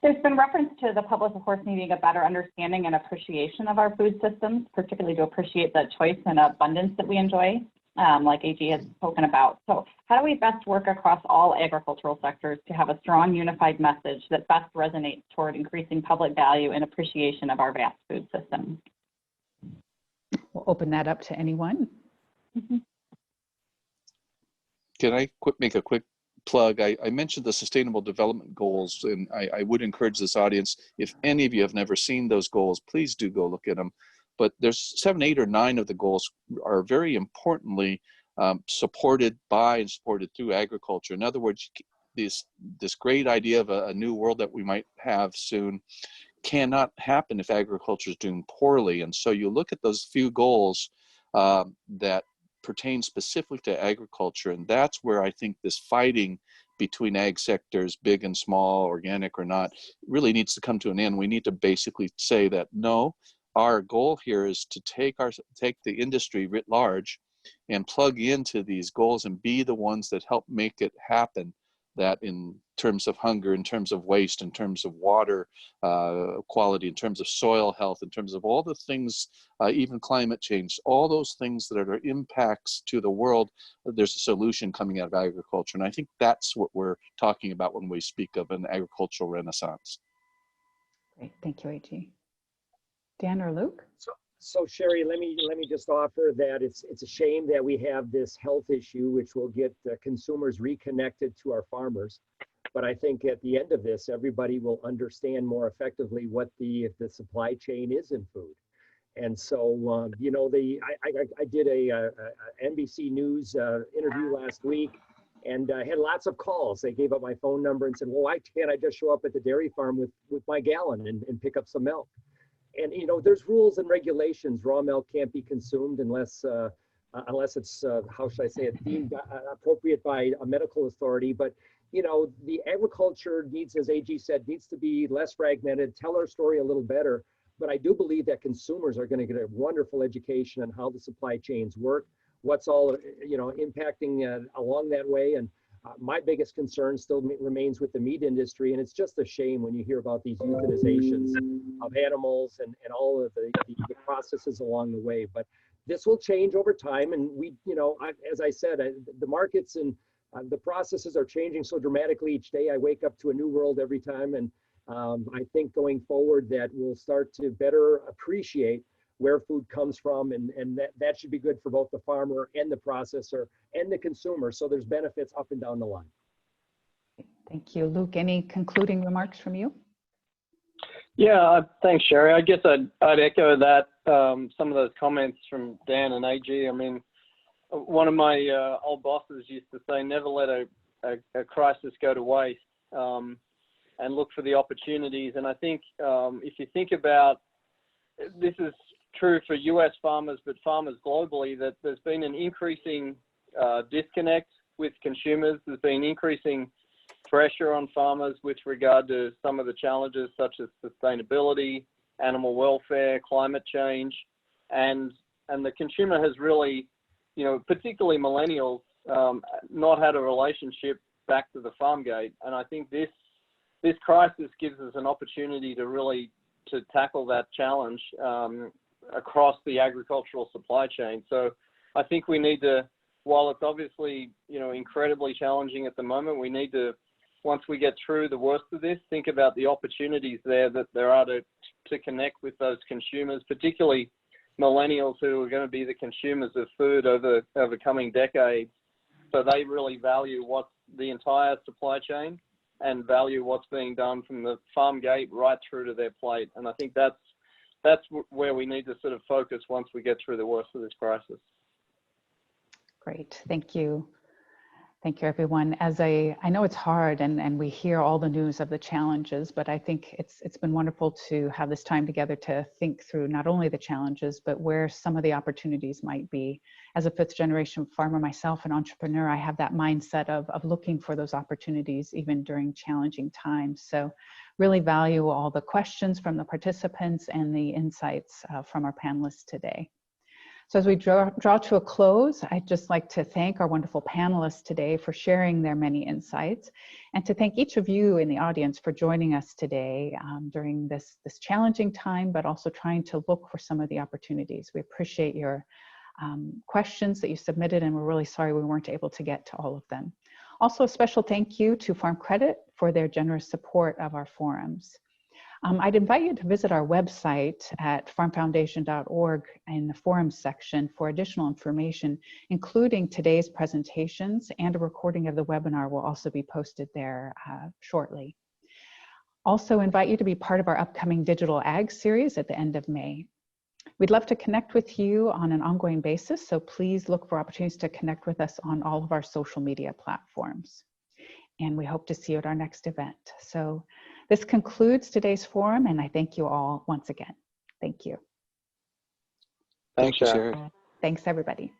there's been reference to the public, of course, needing a better understanding and appreciation of our food systems, particularly to appreciate the choice and abundance that we enjoy, like AG has spoken about. So how do we best work across all agricultural sectors to have a strong, unified message that best resonates toward increasing public value and appreciation of our vast food system? We'll open that up to anyone. Mm-hmm. Can I make a quick plug? I mentioned the Sustainable Development Goals, and I would encourage this audience, if any of you have never seen those goals, please do go look at them. But there's 7, 8, or 9 of the goals are very importantly supported by and supported through agriculture. In other words, this great idea of a new world that we might have soon cannot happen if agriculture is doing poorly. And so you look at those few goals that pertain specifically to agriculture, and that's where I think this fighting between ag sectors, big and small, organic or not, really needs to come to an end. We need to basically say that no, our goal here is to take the industry writ large and plug into these goals and be the ones that help make it happen, that in terms of hunger, in terms of waste, in terms of water quality, in terms of soil health, in terms of all the things, even climate change, all those things that are impacts to the world, there's a solution coming out of agriculture. And I think that's what we're talking about when we speak of an agricultural renaissance. Great, thank you, AG. Dan or Luke? So Sherry, let me just offer that it's a shame that we have this health issue, which will get consumers reconnected to our farmers. But I think at the end of this, everybody will understand more effectively what the supply chain is in food. And so, you know, I did a NBC News interview last week, and I had lots of calls. They gave up my phone number and said, well, why can't I just show up at the dairy farm with my gallon and pick up some milk? And, you know, there's rules and regulations. Raw milk can't be consumed unless it's, how should I say it, deemed appropriate by a medical authority. But, you know, the agriculture needs, as AG said, needs to be less fragmented, tell our story a little better. But I do believe that consumers are going to get a wonderful education on how the supply chains work, what's all, you know, impacting along that way. And my biggest concern still remains with the meat industry, and it's just a shame when you hear about these euthanizations of animals and all of the processes along the way. But this will change over time, and we, you know, as I said, the markets and the processes are changing so dramatically each day. I wake up to a new world every time, and I think going forward that we'll start to better appreciate where food comes from, and that should be good for both the farmer and the processor and the consumer. So there's benefits up and down the line. Thank you. Luke, any concluding remarks from you? Yeah, thanks, Sherry. I guess I'd echo that, some of those comments from Dan and AG. I mean, one of my old bosses used to say, never let a crisis go to waste, and look for the opportunities. And I think if you think about, this is true for US farmers, but farmers globally, that there's been an increasing disconnect with consumers. There's been increasing pressure on farmers with regard to some of the challenges such as sustainability, animal welfare, climate change, and the consumer has really, you know, particularly millennials, not had a relationship back to the farm gate. And I think this crisis gives us an opportunity to really to tackle that challenge across the agricultural supply chain. So I think we need to while it's obviously, you know, incredibly challenging at the moment, we need to, once we get through the worst of this, think about the opportunities that there are to connect with those consumers, particularly millennials who are going to be the consumers of food over coming decades. So they really value what's the entire supply chain and value what's being done from the farm gate right through to their plate. And I think that's where we need to sort of focus once we get through the worst of this crisis. Great, thank you. Thank you, everyone. As I know it's hard and we hear all the news of the challenges, but I think it's been wonderful to have this time together to think through not only the challenges, but where some of the opportunities might be. As a fifth generation farmer myself, an entrepreneur, I have that mindset of looking for those opportunities even during challenging times. So really value all the questions from the participants and the insights from our panelists today. So as we draw to a close, I'd just like to thank our wonderful panelists today for sharing their many insights, and to thank each of you in the audience for joining us today during this challenging time, but also trying to look for some of the opportunities. We appreciate your questions that you submitted, and we're really sorry we weren't able to get to all of them. Also, a special thank you to Farm Credit for their generous support of our forums. I'd invite you to visit our website at farmfoundation.org in the forums section for additional information, including today's presentations, and a recording of the webinar will also be posted there shortly. Also invite you to be part of our upcoming Digital Ag series at the end of May. We'd love to connect with you on an ongoing basis, so please look for opportunities to connect with us on all of our social media platforms. And we hope to see you at our next event. So this concludes today's forum, and I thank you all once again. Thank you. Thanks, Sharon. Thanks, everybody.